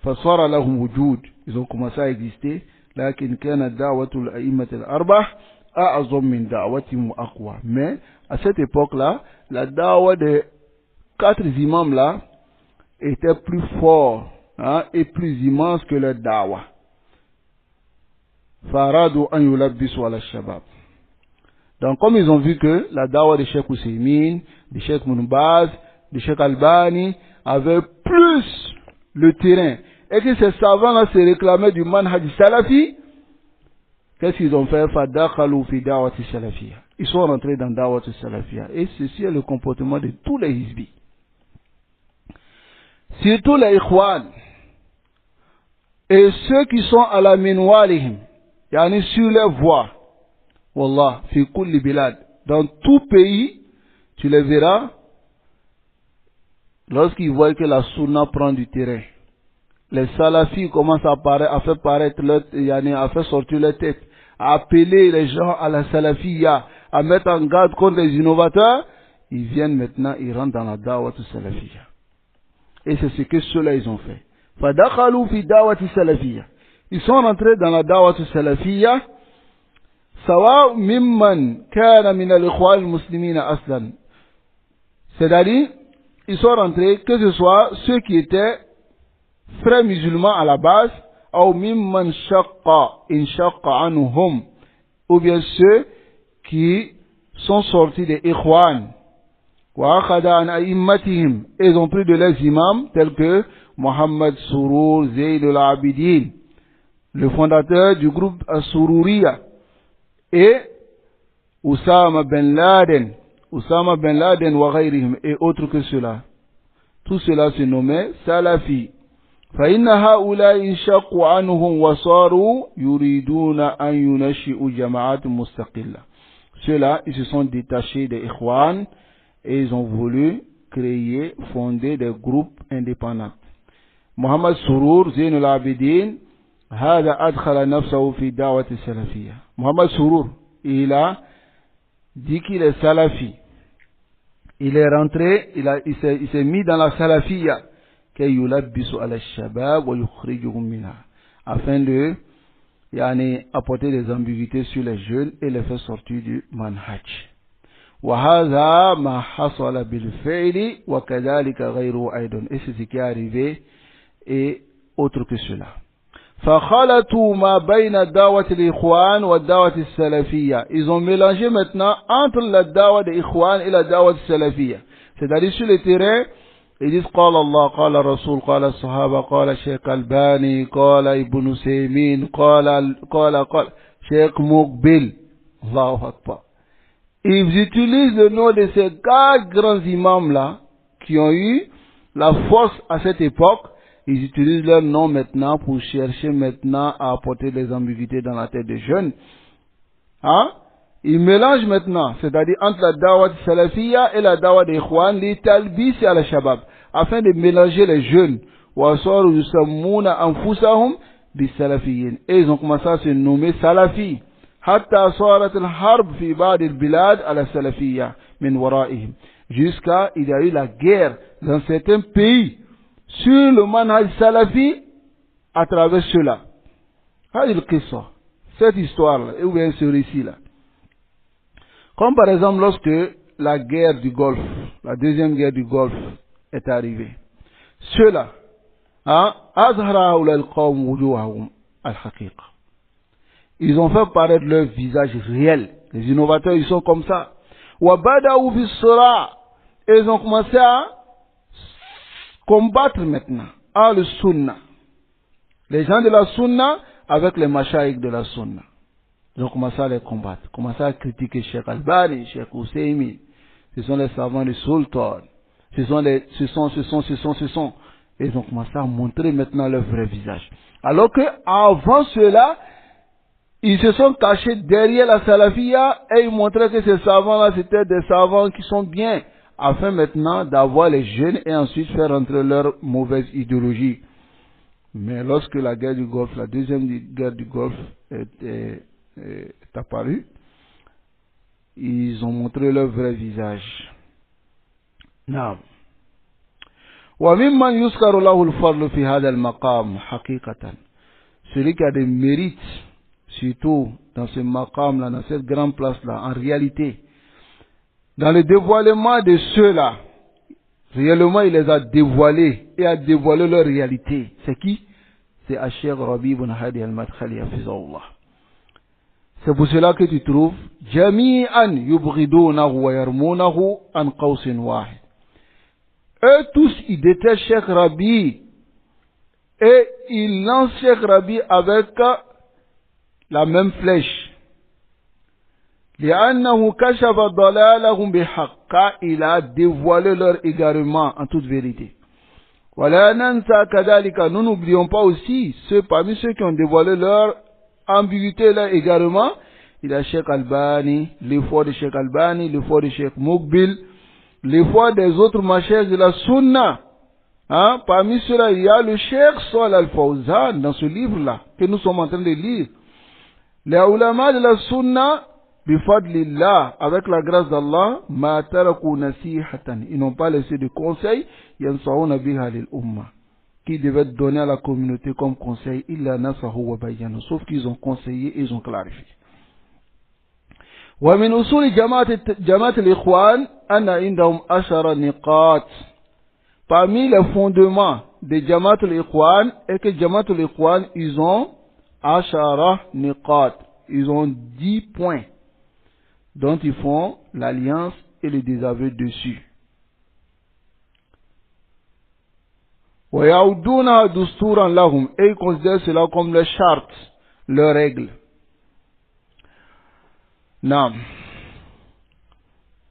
Faswara lahum wujud, ils ont commencé à exister, lakin kana da'watu al-a'immat al-arbah a'azam min da'watihim wa aqwa. Mais à cette époque-là, la da'wa des 4 imams là était plus fort, hein, et plus immense que leur da'wa. Faradu an yulabbisu ala shabab. Donc comme ils ont vu que la da'wa de Cheikh Ousseymine, de Cheikh Mounbaz, de Cheikh Albani avait plus le terrain, et que ces savants-là se réclamaient du manhaj salafi, qu'est-ce qu'ils ont fait? Fadakhalu fi da'wati salafiyya. Ils sont rentrés dans da'wati salafiyya. Et ceci est le comportement de tous les hizbis. Surtout les ikhwan. Et ceux qui sont à la minwalihim, yani sur les voies. Wallah, fi kulli bilad. Dans tout pays, tu les verras, lorsqu'ils voient que la sunna prend du terrain. Les salafis commencent à faire paraître à faire sortir leur tête, à appeler les gens à la salafiyya, à mettre en garde contre les innovateurs. Ils viennent maintenant, ils rentrent dans la da'wat salafiyya. Et c'est ce que ceux-là ils ont fait. Fadakhalu fi da'wat salafiyya. ils sont rentrés dans la da'wat salafiyya, sawa mimman kana min al-ikhwan al-muslimina aslan. C'est-à-dire, ils sont rentrés, que ce soit ceux qui étaient frères musulmans à la base, ou mimman shaqqa anhum, ou bien ceux qui sont sortis des ikhwan. Ils ont pris de leurs imams tels que Mohammed Surur Zayn al-Abidin, le fondateur du groupe As-Sururiya, et Oussama Ben Laden wa ghayrihim, et autres que cela. Tout cela se nommait Salafi. فإن هؤلاء انشقوا عنهم وصاروا يريدون أن ينشئوا جماعات مستقلة. Ceux-là, ils se sont détachés des Ikhwan et ils ont voulu créer, fonder des groupes indépendants. Mohammed Surur Zayn al-Abidin, هذا أدخل نفسه في دعوة السلفية. Mohammed Surur, il a dit qu'il est salafi. Il est rentré, il s'est mis dans la salafiyya, afin de apporter des ambiguïtés sur les jeunes et les faire sortir du manhaj. Et c'est ce qui est arrivé et autre que cela. Ils ont mélangé maintenant entre la dawa des Ikhwan et la dawa salafiyya. C'est-à-dire sur le terrain, ils disent قال الله قال الرسول قال الصحابة قال الشيخ الباني قال ابن سيمين قال شيخ مقبل. Allahu Akbar. Ils utilisent le nom de ces 4 grands imams là qui ont eu la force à cette époque. Ils utilisent leur nom maintenant pour chercher maintenant à apporter des ambiguïtés dans la tête des jeunes. Hein? Ils mélangent maintenant, c'est-à-dire entre la da'wat salafiyya et la da'wat des Ikhwan, les talbis et al-shabab, afin de mélanger les jeunes. Et ils ont commencé à se nommer salafi. Jusqu'à il y a eu la guerre dans certains pays sur le manhaj salafi à travers cela. Cette histoire-là, ou bien ce récit-là. Comme par exemple lorsque la guerre du Golfe, la deuxième guerre du Golfe est arrivée. Ceux-là, ils ont fait paraître leur visage réel. Les innovateurs, ils sont comme ça. Et ils ont commencé à combattre maintenant le Sunna. Les gens de la Sunna avec les machaïks de la Sunna. Ils ont commencé à les combattre, commencé à critiquer Cheikh Albani, Cheikh Ousseimi. Ce sont les savants du Sultan. Ce sont. Et ils ont commencé à montrer maintenant leur vrai visage. Alors que avant cela, ils se sont cachés derrière la salafiyya et ils montraient que ces savants-là, c'était des savants qui sont bien, afin maintenant d'avoir les jeunes et ensuite faire entrer leur mauvaise idéologie. Mais lorsque la guerre du Golfe, la deuxième guerre du Golfe est apparue, ils ont montré leur vrai visage. Naam. وممن يذكر له الفضل في هذا المقام حقيقة. Celui qui a des mérites, surtout dans ce maqam là, dans cette grande place là, en réalité, dans le dévoilement de ceux-là, réellement il les a dévoilés et a dévoilé leur réalité. C'est qui? C'est Cheikh Rabi ibn Hadi al-Madkhali hafizahullah. C'est pour cela que tu trouves jami'an yubghidunahu wa yarmunahu an qawsin wahid. Eux tous ils détestent Cheikh Rabi et ils lancent Cheikh Rabi avec la même flèche. لأنه كشف ضلالهم بحق. Il a dévoilé leur égarement en toute vérité. ولا ننسى كذلك. Nous n'oublions pas aussi parmi ceux qui ont dévoilé leur ambiguïté, leur égarement. Il y a Cheikh Albani, l'effort de Cheikh Albani, l'effort de Cheikh Mukbil, l'effort des autres machères de la Sunna. Parmi ceux-là, il y a le Cheikh Salih Al-Fawzan dans ce livre-là que nous sommes en train de lire. Les ulama de la Sunna, bifadlillah, avec la grâce d'Allah, ma taraku nasihatan. Ils n'ont pas laissé de conseils, yansa'una biha lil umma. qu'ils devaient donner à la communauté comme conseil, illa nasahu wa bayyanu, sauf qu'ils ont conseillé et ils ont clarifié. ومن أصول جماعة الإخوان أن عندهم 10 نقاط. Parmi les fondements de Jamaat al-Ikhwan est que Jamaat al-Ikhwan, ils ont 10 niqat, ils ont 10 points dont ils font l'alliance et le désaveu dessus. وَيَعُدُّونَ دُسْتُورًا لَهُمْ, et ils considèrent cela comme leur charte, leur règle. Naam.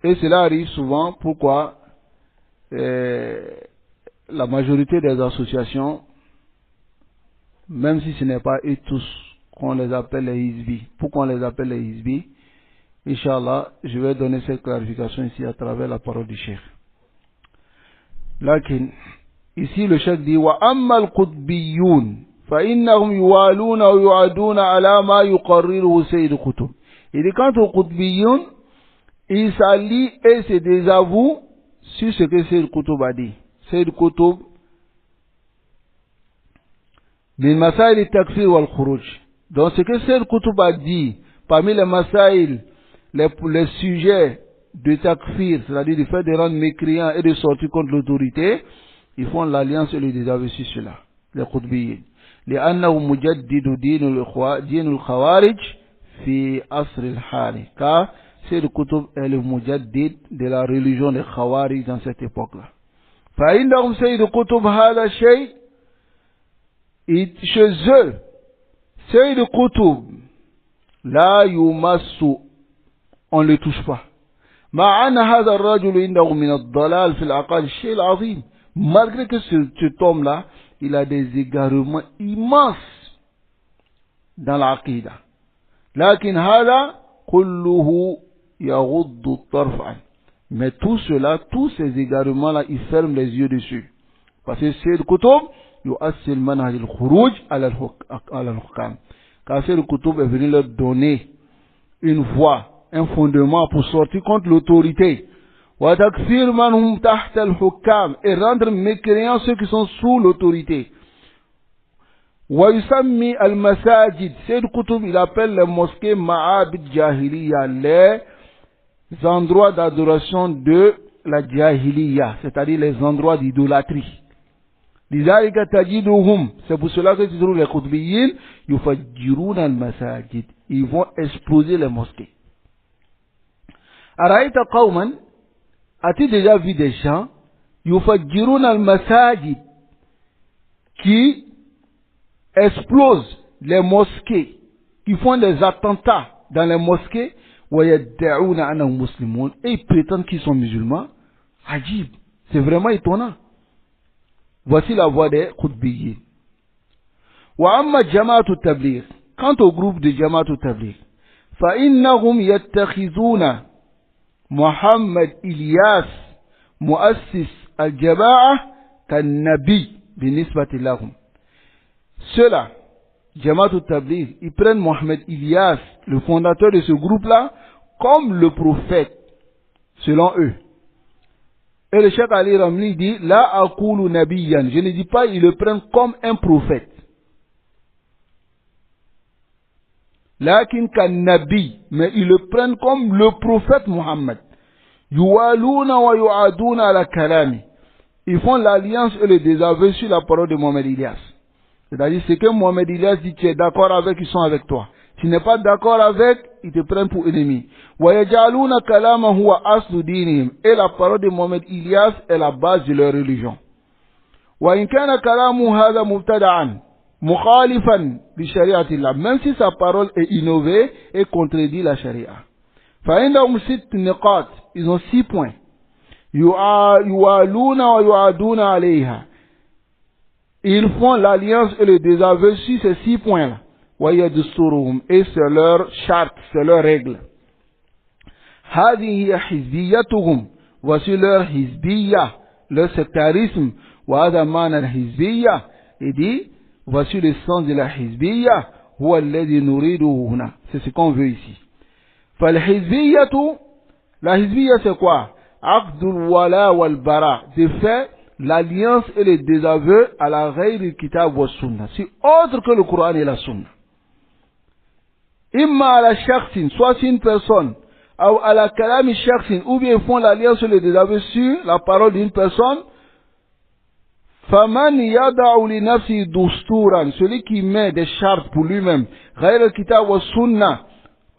Et cela arrive souvent. Pourquoi la majorité des associations, même si ce n'est pas eux tous qu'on les appelle les Hizbi. Pourquoi on les appelle les Hizbi? Inch'Allah, je vais donner cette clarification ici à travers la parole du Cheikh. Lakin, ici le Cheikh dit wa ammal qutbiyyun fa innahum yuwaluna wa yu'aduna ala ma yuqarriruhu Sayyid Qutb. Il dit quant aux qutbiyyun, ils s'allient et se désavouent sur ce que Sayyid Qutb a dit. Sayyid Qutb min masail al-takfir wal khuruj. Donc ce que Sayyid Qutb a dit parmi les masail, les sujets de takfir, c'est-à-dire du fait de rendre mécréants et de sortir contre l'autorité, ils font l'alliance et le désaveu sur cela, les qutbiyyin. لأنه مجدد دين الخوارج في عصر الحالي. Car Sayyid Qutb est le mujaddid de la religion des Khawarij dans cette époque-là. فإنهم Sayyid Qutb هذا الشيء, chez eux, Sayyid Qutb لا يمس, on ne le touche pas. مع أن هذا الرجل عنده من الضلال في العقائد الشيء العظيم. Malgré que cet homme-là, il a des égarements immenses dans l'aqida. لكن هذا كله يغض الطرف عنه. Mais tout cela, tous ces égarements-là, ils ferment les yeux dessus. Parce que Sayyid Qutb يؤصل منهج الخروج على الحكام. Car Sayyid Qutb est venu leur donner une voie, un fondement pour sortir contre l'autorité. وَتَكْفِيرْ مَنْ هُمْ تَحْتَ الْحُكَّامِ, et rendre mécréants ceux qui sont sous l'autorité. وَيُسَمِّي الْمَسَاجِدِ, Sayyid Qutb, il appelle les mosquées ma'abid jahiliya, les endroits d'adoration de la jahiliya, c'est-à-dire les endroits d'idolâtrie. لذلك تجدهم, c'est pour cela que tu trouves les qutbiyyin يفجرون المساجد, ils vont exploser les mosquées. أرأيت قوما, as-tu déjà vu des gens يفجرون المساجد, qui explosent les mosquées, qui font des attentats dans les mosquées, ويدعون أنهم مسلمون, et ils prétendent qu'ils sont musulmans? Ajib, c'est vraiment étonnant. Voici la voix des qutbiyyin. Wa amma jama'atu tabligh, quant au groupe de jama'atu tabligh, fa innahum yattakhizuna Muhammad Ilyas muassis al-jama'a kan nabi binisbati lahum. Ceux-là, jama'atu tabligh, ils prennent Muhammad Ilyas, le fondateur de ce groupe-là, comme le prophète, selon eux. Et le Cheikh Ali Ramli dit, la akulu nabiyan, je ne dis pas ils le prennent comme un prophète. Lakin kan nabi, mais ils le prennent comme le prophète Muhammad. Yuwaluna wa yu'aduna ala kalami. Ils font l'alliance et le désaveu sur la parole de Mohamed Ilyas. C'est-à-dire, ce que Mohamed Ilyas dit, tu es d'accord avec, ils sont avec toi. Tu n'es pas d'accord avec, ils te prennent pour ennemi. وَيَجْعَلُونَ كَلَامَهُ وَأَصْلُ دِينِهِمْ, et la parole de Mohamed Ilyas est la base de leur religion. وَإِنْ كَانَ كَلَامُهُ هَذَا مُبْتَدَعًا مُخَالِفًا لِشَرِيعَةِ اللَّهِ, même si sa parole est innovée et contredit la charia. فَإِنَّهُمْ 6 نقاط, ils ont 6 points. يُوَالُونَ وَيُعَادُونَ عَلَيْهَا, ils font l'alliance et le désaveu sur ces 6 points-là. Et c'est leur charte, c'est leur règle. هذه حزبيتهم, voici leur hizbiyya, leur sectarisme. وهذا معنى الحزبية, il dit voici le sens de la hizbiyya, هو الذي نريده هنا, c'est ce qu'on veut ici. فالحزبية, la hizbiyya c'est quoi? عقد الولاء والبراء, de fait l'alliance et le désaveu à la ghayri kitab wa sunna. C'est autre que le Coran et la sunna. Imma ala shakhsin, soit c'est une personne, ou ala kalami shakhsin, ou bien ils font l'alliance et le désaveu sur la parole d'une personne. Faman yada'u li nafsi dusturan, celui qui met des chartes pour lui-même, ghayri kitab wa sunna,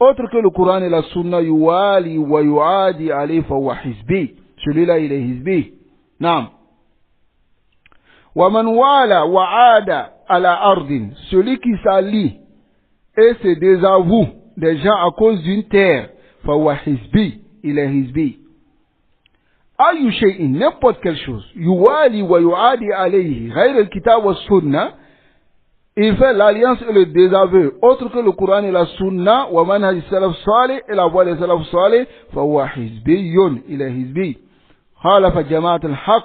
autre que le Coran et la sunna, yuwali wa yuadi alayhi fa huwa hizbi. Celui-là, il est hizbi. Naam. Wa man wala wa ada ala ardin, celui qui s'allie et se désavoue des gens à cause d'une terre, fa huwa hizbi, il est hizbi. Ayu shay'in, n'importe quelle chose, yuwali wa yuadi alayhi, ghayr al-kitab wa sunna, il fait l'alliance et le désaveu, autre que le Coran et la sunna, wa manhaj salaf salih, et la voie des salaf salih, fa huwa hizbiyun, il est hizbi. Khalafa jama'at al-haq,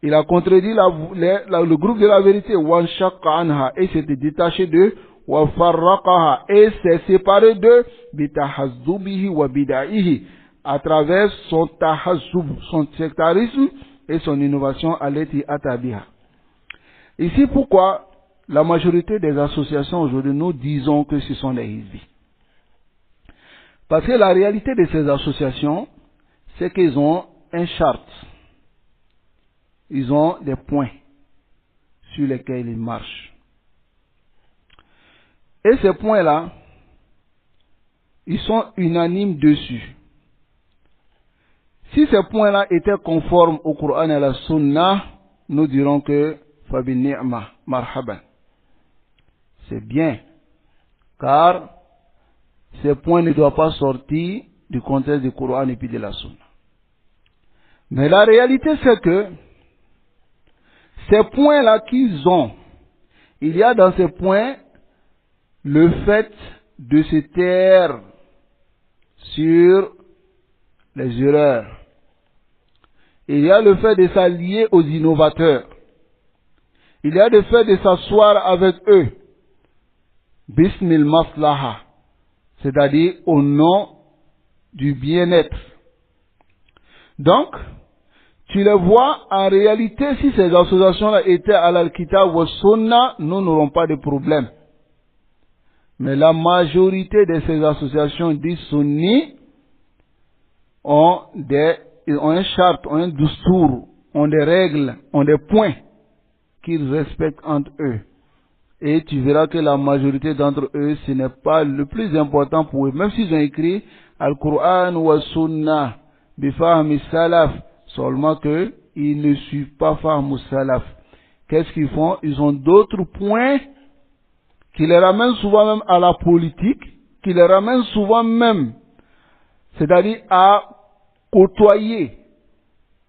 il a contredit le groupe de la vérité, wa shaqqa anha, et s'est détaché d'eux, wa farraqaha, et s'est séparé d'eux, bitahazzubihi wa bidaihi, à travers son tahazzub, son sectarisme et son innovation allati atabiha. Ici, pourquoi la majorité des associations aujourd'hui, nous disons que ce sont des hizbis? Parce que la réalité de ces associations, c'est qu'ils ont un charte. Ils ont des points sur lesquels ils marchent. Et ces points-là, ils sont unanimes dessus. Si ces points-là étaient conformes au Coran et à la Sunna, nous dirons que Fabi ni'ma, marhaban. C'est bien, car ces points ne doivent pas sortir du contexte du Coran et puis de la Sunna. Mais la réalité, c'est que ces points-là qu'ils ont, il y a dans ces points le fait de se taire sur les erreurs. Il y a le fait de s'allier aux innovateurs. Il y a le fait de s'asseoir avec eux. Bismil maslaha. C'est-à-dire au nom du bien-être. Donc, tu les vois, en réalité, si ces associations-là étaient à l'Al-Kitab wa Sunna, nous n'aurons pas de problème. Mais la majorité de ces associations dites sunnis ont un charte, ont un dustour, ont des règles, ont des points qu'ils respectent entre eux. Et tu verras que la majorité d'entre eux, ce n'est pas le plus important pour eux. Même s'ils ont écrit Al-Qur'an wa Sunnah, Bifahmi Salaf, seulement que ils ne suivent pas Fahmu Salaf. Qu'est-ce qu'ils font? Ils ont d'autres points qui les ramènent souvent même à la politique, qui les ramènent souvent même, c'est-à-dire à côtoyer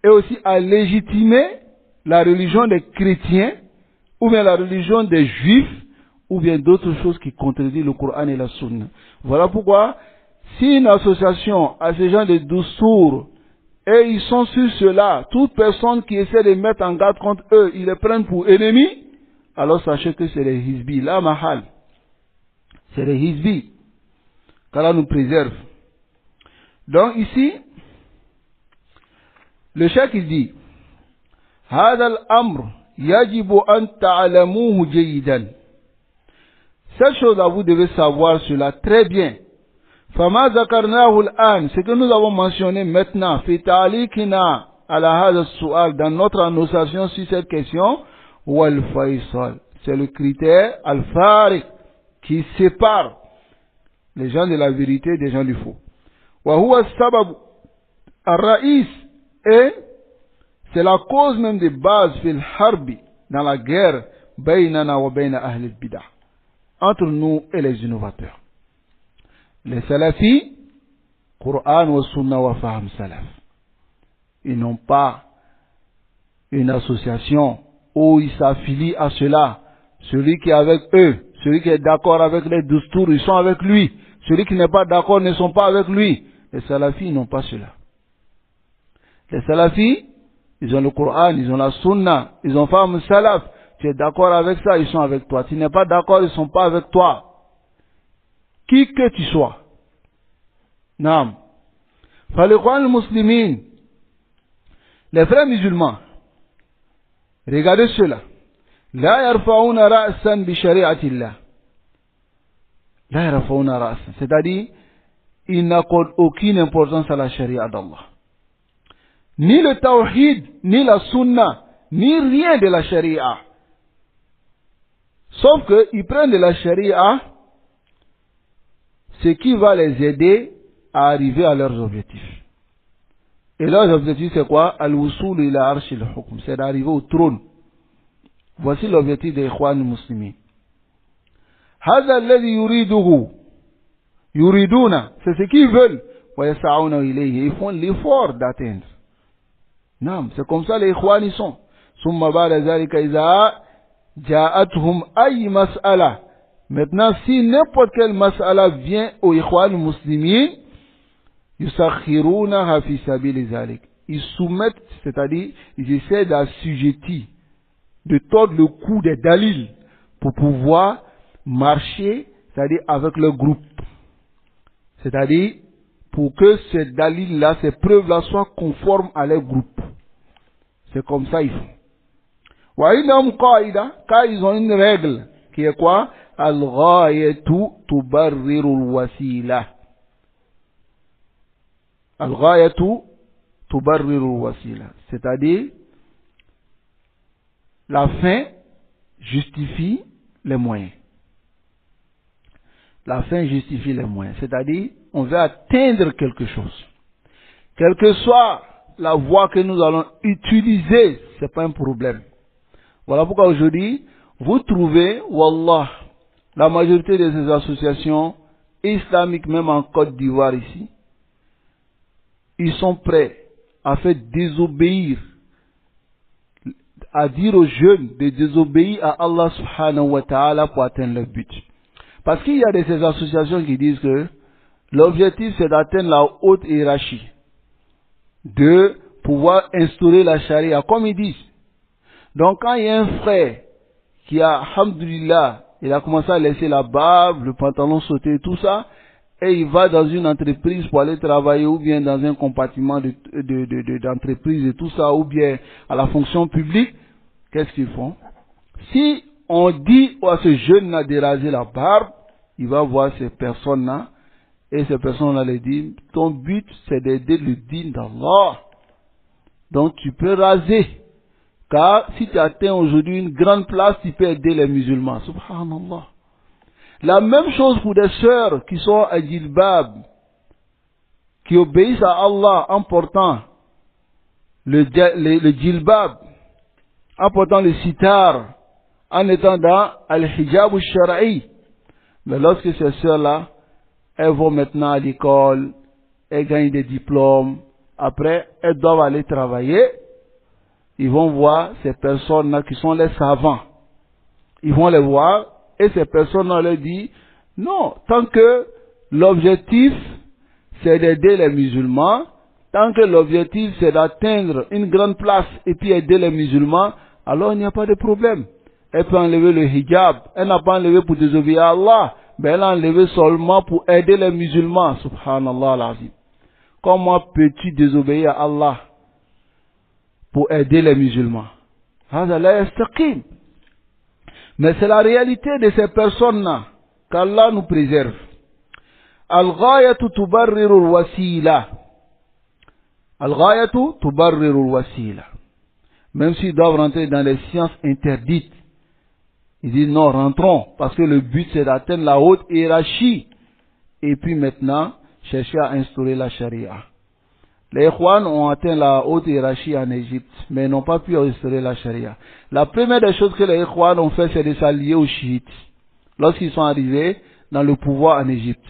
et aussi à légitimer la religion des chrétiens ou bien la religion des juifs ou bien d'autres choses qui contredisent le Coran et la Sunna. Voilà pourquoi si une association a ces gens de doustour et ils sont sur cela, toute personne qui essaie de mettre en garde contre eux, ils les prennent pour ennemis, alors sachez que c'est les hizbis, la mahal. C'est les hizbis qu'Allah nous préserve. Donc ici, le cheikh il dit, هذا الأمر يجب أن تعلموه جيدا. Cette chose-là, vous devez savoir cela très bien. فما ذكرناه الآن, ce que nous avons mentionné maintenant, في تعليقنا على هذا السؤال, dans notre annotation sur cette question, هو الفيصل. C'est le critère al-fariq qui sépare les gens de la vérité des gens du faux. وهو السبب الرئيس, et c'est la cause même de base في الحرب, dans la guerre بيننا وبين أهل البدع, entre nous et les innovateurs. Les salafis, Coran wa Sunna wa Fahm Salaf, ils n'ont pas une association où ils s'affilient à cela. Celui qui est avec eux, celui qui est d'accord avec les doustours, ils sont avec lui. Celui qui n'est pas d'accord ne sont pas avec lui. Les salafis n'ont pas cela. Les salafis, ils ont le Coran, ils ont la Sunna, ils ont Fahm Salaf. Tu es d'accord avec ça, ils sont avec toi. Tu n'es pas d'accord, ils ne sont pas avec toi. Qui que tu sois. Naam. Faliqwan al-Muslimin. Les frères musulmans. Regardez cela. La yarfa'una ra'san bi shari'atillah. La yarfa'una ra'san. C'est-à-dire, ils n'accordent aucune importance à la charia d'Allah. Ni le tawhid, ni la sunna, ni rien de la charia. Sauf qu'ils prennent de la charia ce qui va les aider à arriver à leurs objectifs. Et leurs objectifs, c'est quoi? Al-wusul ila arsh al-hukm. C'est d'arriver au trône. Voici l'objectif des Ikhwan muslimin. Hadha alladhi yuriduna. C'est ce qu'ils veulent. Wa yas'auna ilayhi. Ils font l'effort d'atteindre. Non, c'est comme ça les Ikhwan y sont. Summa ba'da zalika iza ja'atuhum ay mas'ala. Maintenant, si n'importe quelle mas'ala vient aux Ikhwan muslimin, yusakhirunaha fi sabili zalik. Ils soumettent, c'est-à-dire, ils essaient d'assujettir, de tordre le cou des dalils pour pouvoir marcher, c'est-à-dire avec le groupe. C'est-à-dire, pour que ces dalils-là, ces preuves-là soient conformes à leur groupe. C'est comme ça ils font. Wa idam qaida, car ils ont une règle qui est quoi? Al-ghayatu tubarriru al-wasila. Al-ghayatu tubarriru al-wasila. C'est-à-dire, la fin justifie les moyens. La fin justifie les moyens. C'est-à-dire, on veut atteindre quelque chose. Quelle que soit la voie que nous allons utiliser, c'est pas un problème. Voilà pourquoi aujourd'hui, vous trouvez, wallah, la majorité de ces associations islamiques, même en Côte d'Ivoire ici, ils sont prêts à faire désobéir, à dire aux jeunes de désobéir à Allah subhanahu wa ta'ala pour atteindre leur but. Parce qu'il y a de ces associations qui disent que l'objectif c'est d'atteindre la haute hiérarchie, de pouvoir instaurer la charia, comme ils disent. Donc quand il y a un frère qui a, alhamdulillah, il a commencé à laisser la barbe, le pantalon sauté et tout ça, et il va dans une entreprise pour aller travailler, ou bien dans un compartiment d'entreprise et tout ça, ou bien à la fonction publique, qu'est-ce qu'ils font? Si on dit à ce jeune-là de raser la barbe, il va voir ces personnes-là, et ces personnes-là lui disent, ton but c'est d'aider le dîn d'Allah. Donc tu peux raser. Car si tu atteins aujourd'hui une grande place, tu peux aider les musulmans. Subhanallah. La même chose pour des sœurs qui sont à djilbab, qui obéissent à Allah en portant le djilbab, en portant le sitar, en étant dans al-hijab al-shara'i. Mais lorsque ces sœurs-là, elles vont maintenant à l'école, elles gagnent des diplômes, après elles doivent aller travailler, ils vont voir ces personnes-là qui sont les savants. Ils vont les voir et ces personnes-là leur disent, non, tant que l'objectif c'est d'aider les musulmans, tant que l'objectif c'est d'atteindre une grande place et puis aider les musulmans, alors il n'y a pas de problème. Elle peut enlever le hijab, elle n'a pas enlevé pour désobéir à Allah, mais elle a enlevé seulement pour aider les musulmans. Subhanallah al-Azim. Comment peux-tu désobéir à Allah pour aider les musulmans? Mais c'est la réalité de ces personnes-là qu'Allah nous préserve. Al-ghayatu tubarriru al-wasila. Al-ghayatu tubarriru al-wasila. Même s'ils doivent rentrer dans les sciences interdites, ils disent non, rentrons, parce que le but c'est d'atteindre la haute hiérarchie. Et puis maintenant, chercher à instaurer la charia. Les Ikhwan ont atteint la haute hiérarchie en Égypte, mais n'ont pas pu instaurer la charia. La première des choses que les Ikhwan ont fait, c'est de s'allier aux chiites. Lorsqu'ils sont arrivés dans le pouvoir en Égypte,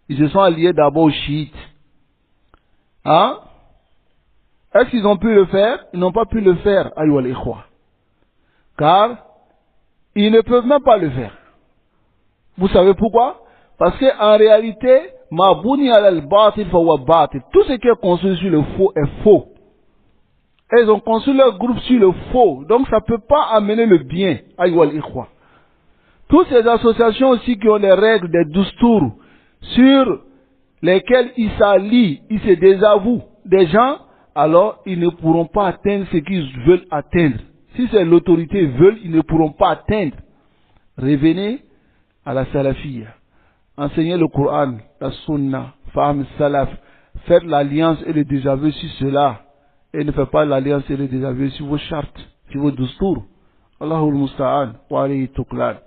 ils se sont alliés d'abord aux chiites. Hein? Est-ce qu'ils ont pu le faire? Ils n'ont pas pu le faire, ayyuha al-ikhwa. Car ils ne peuvent même pas le faire. Vous savez pourquoi? Parce qu'en réalité, tout ce qui est construit sur le faux est faux. Et ils ont construit leur groupe sur le faux. Donc ça ne peut pas amener le bien. Toutes ces associations aussi qui ont des règles, des doustours, sur lesquelles ils s'allient, ils se désavouent des gens, alors ils ne pourront pas atteindre ce qu'ils veulent atteindre. Si c'est l'autorité veulent, ils ne pourront pas atteindre. Revenez à la salafiyya. Enseignez le Coran, la sunna, fahm salaf. Faites l'alliance et le désaveu sur cela. Et ne faites pas l'alliance et le désaveu sur vos chartes, sur vos dustours. Allahul musta'an wa alayhi tuklan.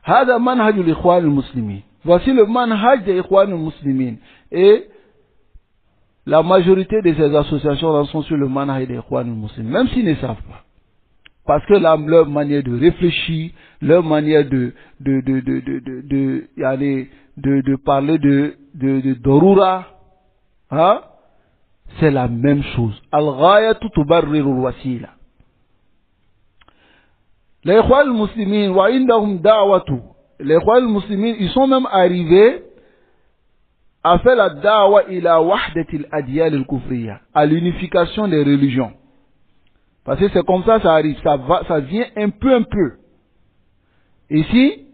Hada manhaj al-ikhwan al-muslimin. Voici le manhaj des ikhwan al-muslimin. Et la majorité de ces associations sont sur le manhaj des ikhwan al-muslimin, même s'ils ne savent pas. Parce que leur manière de réfléchir, leur manière de parler de Dorura, hein, c'est la même chose. Al-ghayatu tubarriru al-wasila. Les Ikhwan al-Muslimin, wa indahum da'watu. Les Ikhwan al-Muslimin, ils sont même arrivés à faire la da'wa ila wahdati al-adiyal al-kufriya, à l'unification des religions. Parce que c'est comme ça arrive, ça vient un peu. Ici,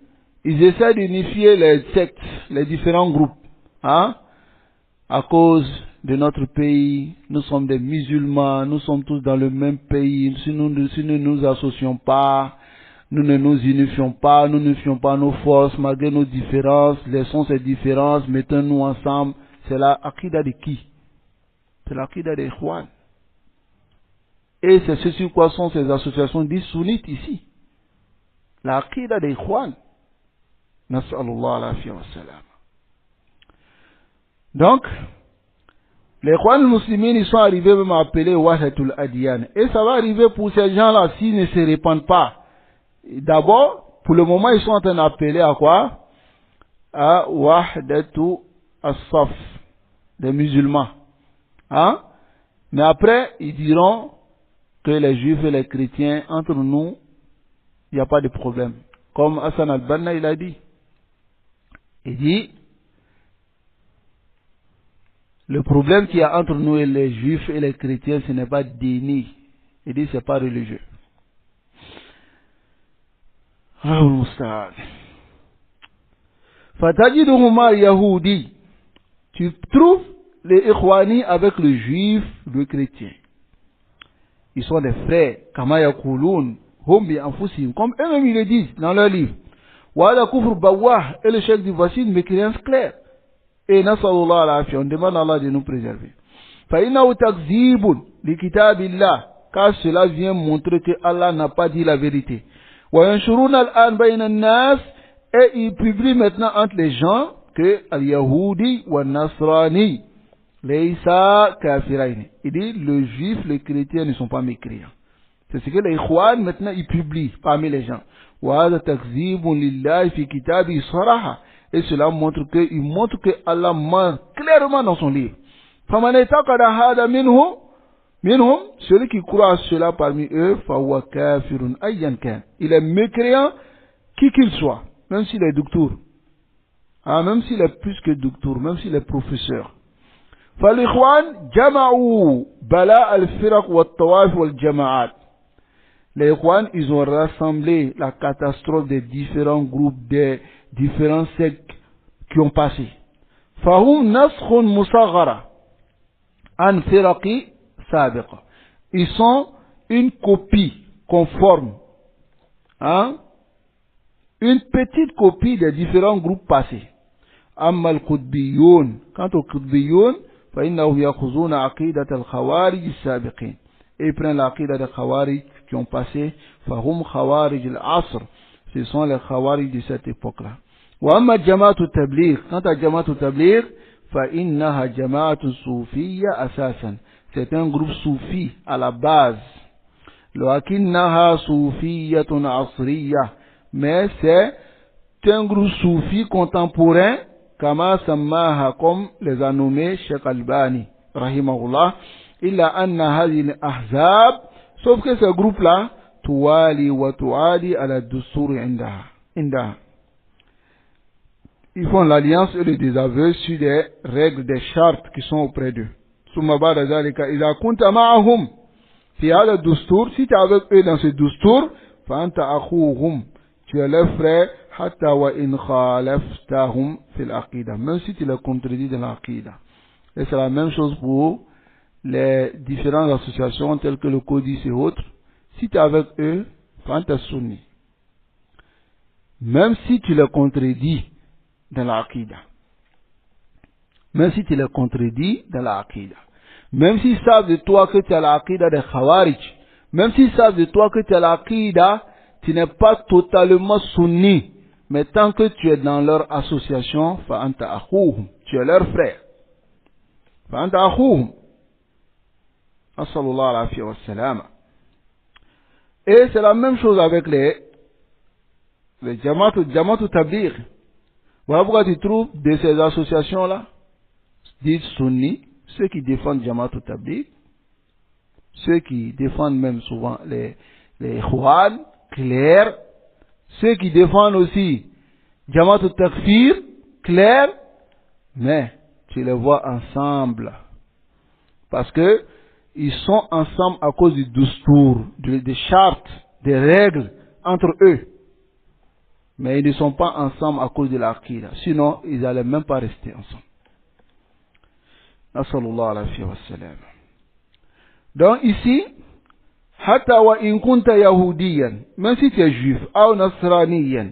ils essaient d'unifier les sectes, les différents groupes, hein, à cause de notre pays. Nous sommes des musulmans, nous sommes tous dans le même pays. Si nous ne nous associons pas, nous ne nous unifions pas, nous n'unifions pas nos forces malgré nos différences, laissons ces différences, mettons-nous ensemble. C'est la akida de qui? C'est la akida des Ikhwan. Et c'est ce sur quoi sont ces associations dites sunnites ici. La akida des Ikhwan. Nas'alullah al-afiyya wa salam. Donc, les Ikhwan al-Muslimin, ils sont arrivés même à appeler Wahdatul Adiyan. Et ça va arriver pour ces gens-là s'ils ne se répandent pas. D'abord, pour le moment, ils sont en train d'appeler à quoi? À Wahdatu as-Saf, des musulmans. Hein? Mais après, ils diront que les juifs et les chrétiens, entre nous, il n'y a pas de problème. Comme Hassan al-Banna, il a dit. Il dit, le problème qu'il y a entre nous et les juifs et les chrétiens, ce n'est pas dini. Il dit, c'est pas religieux. Fatajiduhuma Yahudi. Tu trouves les Ikhwani avec le juif, le chrétien. Ils sont des frères. Kama yakulun, hum bi anfusihim. Comme eux-mêmes ils le disent dans leur livre. Wa ala kufr bawah. Et le chef du voici une mécréance claire. Et nasallallahu al-afiyya. On demande à Allah de nous préserver. Fa innahu takzibun li kitabillah. Car cela vient montrer que Allah n'a pas dit la vérité. Wa yanshuruna al-an bayna an-nas. Et il publie maintenant entre les gens que al-Yahudi wa nasrani laysa kafirain. Il dit le juif, les chrétiens ne sont pas mécréants. C'est ce que les Ikhwan maintenant ils publient parmi les gens. Wa hadha takzibun lillahi fi kitabi saraha. Et cela montre que Allah ment clairement dans son livre. Faman yataqada hada minhum, celui qui croit à cela parmi eux, fa huwa kafirun ayyan kan. Il est mécréant qui qu'il soit. Même s'il est docteur, même s'il est plus que docteur, même s'il est professeur. فالإخوان جمعوا بلاء الفرق والطوائف والجماعات. Les Ikhwan, ils ont rassemblé la catastrophe des différents groupes, des différents sectes qui ont passé. فهم نسخ مصغرة عن فرق سابقة. Ils sont une copie conforme, une petite copie des différents groupes passés. أما القطبيون, quant aux Qutbiyoun, فإنهم يأخذون عقيدة الخوارج السابقين. Et ils prennent l'aqida des Khawarij qui ont passé. فهم خوارج العصر. Ce sont les Khawarij de cette époque-là. وأما جماعة التبليغ, quant à جماعة التبليغ, فإنها جماعة صوفية أساسا. C'est un groupe soufi à la base. لكنها صوفية عصرية. Mais c'est un groupe soufi contemporain, kama sammaha, comme les a nommés Cheikh Albani, rahimahullah. Illa anna hadhihi al-ahzab, sauf que ce groupe-là, tuwali wa tuadi ala dustur indaha. Ils font l'alliance et le désaveu sur des règles, des chartes qui sont auprès d'eux. Summa ba'da dhalika, idha kunta ma'ahum fi hadha dustur, si tu es avec eux dans ce dustur, fa anta akhuhum, tu es leur frère, hatta wa in khalaftahum fil aqida, même si tu les contredis dans l'aqida. Et c'est la même chose pour les différentes associations telles que le Codis et autres. Si tu es avec eux, fanta sunni. Même si tu les contredis dans la aqidah. Même si tu les contredis dans la aqidah. Même s'ils savent de toi que tu as la aqidah des Khawarij. Même s'ils savent de toi que tu as la aqidah, tu n'es pas totalement sunni. Mais tant que tu es dans leur association, fa'anta akhuhum, tu es leur frère. Fa'anta akhuhum. Assallallahu alayhi wa sallam. Et c'est la même chose avec les Jama'atu Tabligh. Voilà pourquoi tu trouves de ces associations-là, dites sunnis, ceux qui défendent Jama'atu Tabligh, ceux qui défendent même souvent les Ikhwan, clairs, ceux qui défendent aussi Jama'atu Takfir, clair, mais tu les vois ensemble. Parce que ils sont ensemble à cause du dustour, des chartes, des règles entre eux. Mais ils ne sont pas ensemble à cause de l'aqida. Sinon, ils n'allaient même pas rester ensemble. Nasallallahu alayhi wa sallam. Donc ici, hatta wa in kunta yahudiyan, même si tu es juif, ou nasraniyan,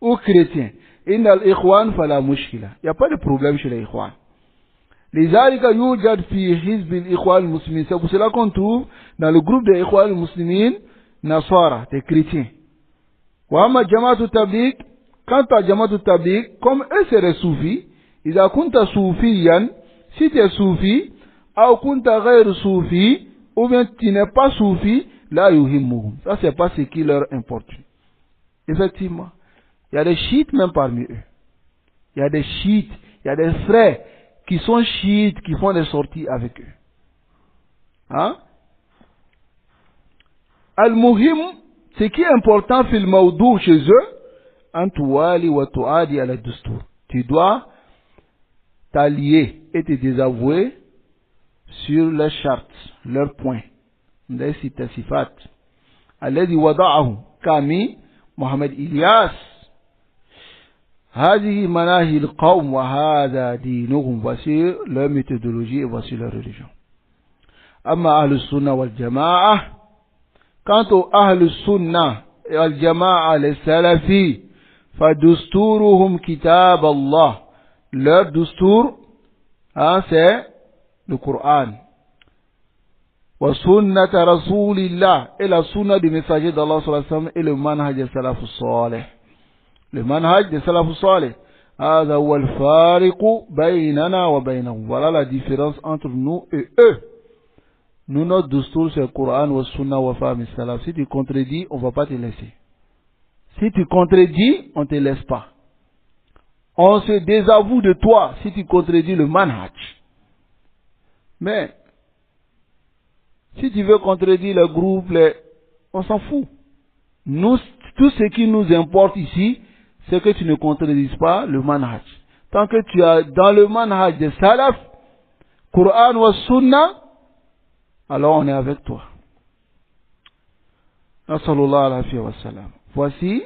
ou chrétien, inna al-ikhwan fala mushkila. Il n'y a pas de problème chez les ikhwan. لذلك يوجد في حزب الإخوان المسلمين. C'est pour cela qu'on trouve dans le groupe des Ikhwan al-Muslimin Nasara, des chrétiens. وأما جماعة التبليغ, quant à جماعة التبليغ, comme eux c'est les soufis, إذا كنت صوفيا, si tu es soufi, أو كنت غير صوفي, ou bien tu n'es pas soufi, لا يهمهم. Ça c'est pas ce qui leur importe. Effectivement, il y a des chiites même parmi eux. Il y a des chiites, il y a des frères qui sont chiites, qui font des sorties avec eux. Hein? Al-Muhim, ce qui est important fil mawdou chez eux, Antuwali wa tuadi ala dustour. Tu dois t'allier et te désavouer sur leurs chartes, leurs points, les sifat. Alladhi wada'ahu Kami Mohamed Ilyas. هذه مناهج القوم وهذا دينهم. Voici leur méthodologie et voici leur religion. أما أهل السنة والجماعة, quant aux أهل السنة والجماعة les salafis, فدستورهم كتاب الله. Leur دستور, c'est le Coran. وسنة رسول الله, et la sunna du messager d'Allah sallallahu alayhi wa sallam, et le manhaj des salaf salih. Le manhaj des salaf salih. هذا هو الفارق بيننا وبينهم. Voilà la différence entre nous et eux. Nous, notre dustour, c'est le Coran, wa sunna, wa fahmi salaf. Si tu contredis, on ne va pas te laisser. Si tu contredis, on ne te laisse pas. On se désavoue de toi si tu contredis le manhaj. Mais, si tu veux contredire le groupe, on s'en fout. Nous, tout ce qui nous importe ici, c'est que tu ne contredises pas le manhaj. Tant que tu es dans le manhaj des salaf, Coran wa sunna, alors on est avec toi. Voici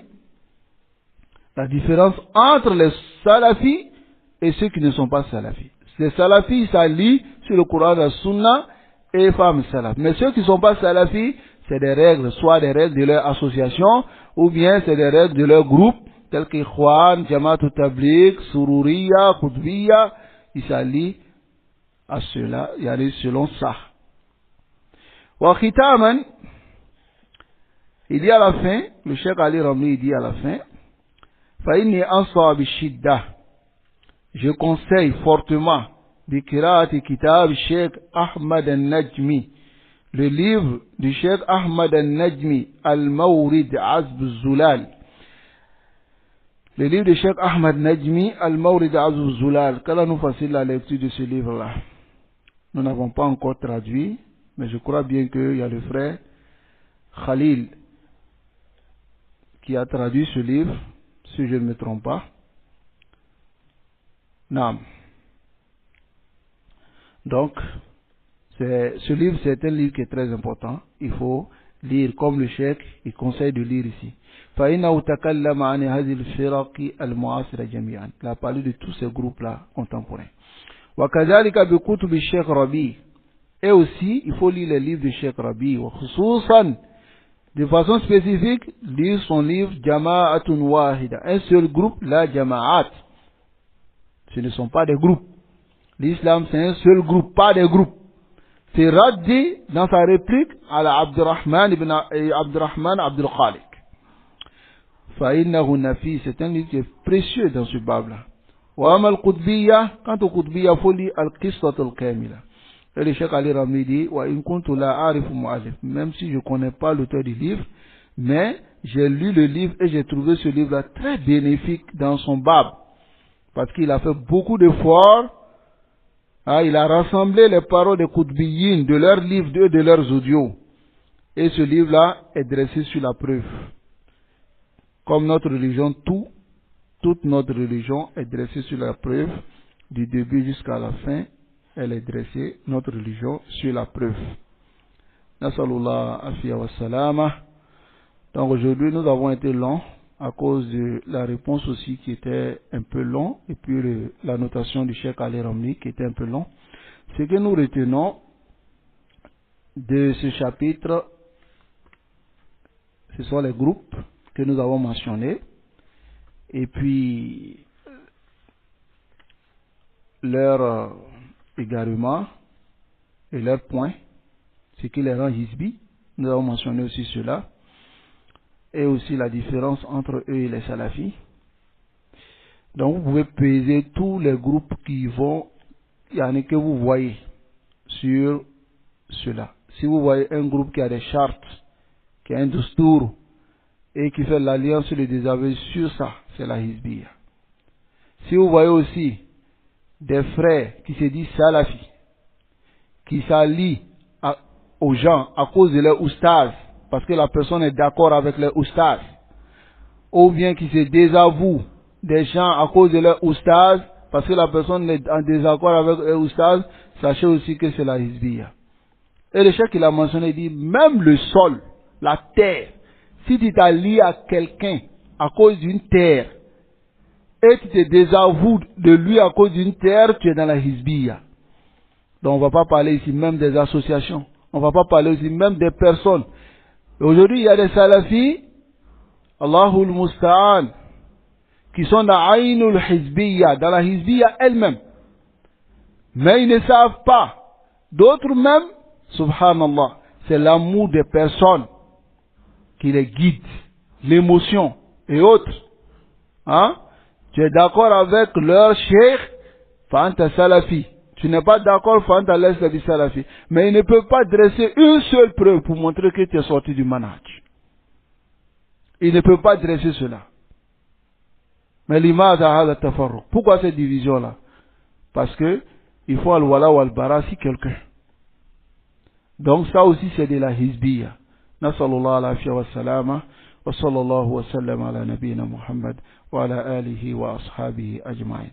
la différence entre les salafis et ceux qui ne sont pas salafis. Les salafis s'allient sur le Coran et la sunna et femmes salaf. Mais ceux qui ne sont pas salafis, c'est des règles, soit des règles de leur association, ou bien c'est des règles de leur groupe, tels que Ikhwan, Jama'atu Tabligh, Sururiya, Qutbiya. Ils s'allient à cela, il y a selon ça. Wa khitaman, il dit à la fin, le Cheikh Ali Ramli dit à la fin, fa inni ansa bi shidda, je conseille fortement bi qiraati kitab Cheikh Ahmad al-Najmi, le livre du Cheikh Ahmad al-Najmi, Al-Mawrid Azb al-Zulal. Le livre de Cheikh Ahmad Najmi, Al-Mawrid Azb al-Zulal. Qu'Allah nous facilite la lecture de ce livre-là. Nous n'avons pas encore traduit, mais je crois bien qu'il y a le frère Khalil qui a traduit ce livre, si je ne me trompe pas. Naam. Donc, ce livre, c'est un livre qui est très important. Il faut lire, comme le cheikh, il conseille de lire ici. فإنه تكلم عن هذه الفرق المعاصرة جميعا. Il a parlé de tous ces groupes-là contemporains. وكذلك بكتب الشيخ ربيع. Et aussi, il faut lire les livres de Cheikh Rabi, وخصوصا de façon spécifique, lire son livre Jama'atun Wahida. Un seul groupe, la Jama'at. Ce ne sont pas des groupes. L'islam, c'est un seul groupe, pas des groupes. C'est Raddi dans sa réplique à la Abdurrahman Abdul Khaliq. Fa'innahu nafi, c'est un livre qui est précieux dans ce bab-là. Wa amal Qutbiyya, quant au Qutbiyya, il faut lire Al-Qistat al-Kamila. Et le Cheikh Ali Ramli dit, wa in kuntu la arifu mu'allif, même si je ne connais pas l'auteur du livre, mais j'ai lu le livre et j'ai trouvé ce livre-là très bénéfique dans son bab. Parce qu'il a fait beaucoup d'efforts. Il a rassemblé les paroles des Qutbiyyin, de leurs livres et de leurs audios. Et ce livre-là est dressé sur la preuve. Comme notre religion, toute notre religion est dressée sur la preuve. Du début jusqu'à la fin, elle est dressée, notre religion, sur la preuve. Nasalullah afiya wa salama. Donc aujourd'hui, nous avons été longs à cause de la réponse aussi qui était un peu long, et puis la notation du Cheikh Ali Ramli qui était un peu long. Ce que nous retenons de ce chapitre, ce sont les groupes que nous avons mentionnés, et puis leur égarement et leurs points, ce qui les rend hizbi. Nous avons mentionné aussi cela. Et aussi la différence entre eux et les salafis. Donc vous pouvez peser tous les groupes qui vont, que vous voyez sur cela. Si vous voyez un groupe qui a des chartes, qui a un dustour, et qui fait l'alliance et le désaveu sur ça, c'est la hizbiya. Si vous voyez aussi des frères qui se disent salafis, qui s'allient aux gens à cause de leur oustaz, parce que la personne est d'accord avec les oustaz, ou bien qui se désavouent des gens à cause de leur oustaz, parce que la personne est en désaccord avec les oustaz, sachez aussi que c'est la hizbiya. Et le cheikh qu'il a mentionné dit, même le sol, la terre, si tu t'allies à quelqu'un à cause d'une terre, et tu te désavoues de lui à cause d'une terre, tu es dans la hizbiya. Donc on ne va pas parler ici même des associations, on ne va pas parler ici même des personnes. Aujourd'hui, il y a des salafis, Allahul Musta'an, qui sont dans Aynul Hizbiya, dans la Hizbiya elle-même. Mais ils ne savent pas. D'autres même, subhanallah, c'est l'amour des personnes qui les guide, l'émotion et autres. Tu es d'accord avec leur cheikh, Fanta Salafi. Tu n'es pas d'accord, Fanta Laslabi Salafi. Mais ils ne peuvent pas dresser une seule preuve pour montrer que tu es sorti du manhaj. Ils ne peuvent pas dresser cela. Mais l'image a la tafarruq. Pourquoi cette division-là? Parce que il faut al-wala ou al-bara si quelqu'un. Donc ça aussi c'est de la hizbiya. Nasallallahu alaihi wa sallam. Wa sallallahu wa sallam ala nabina Muhammad wa ala alihi wa ashabihi ajma'in.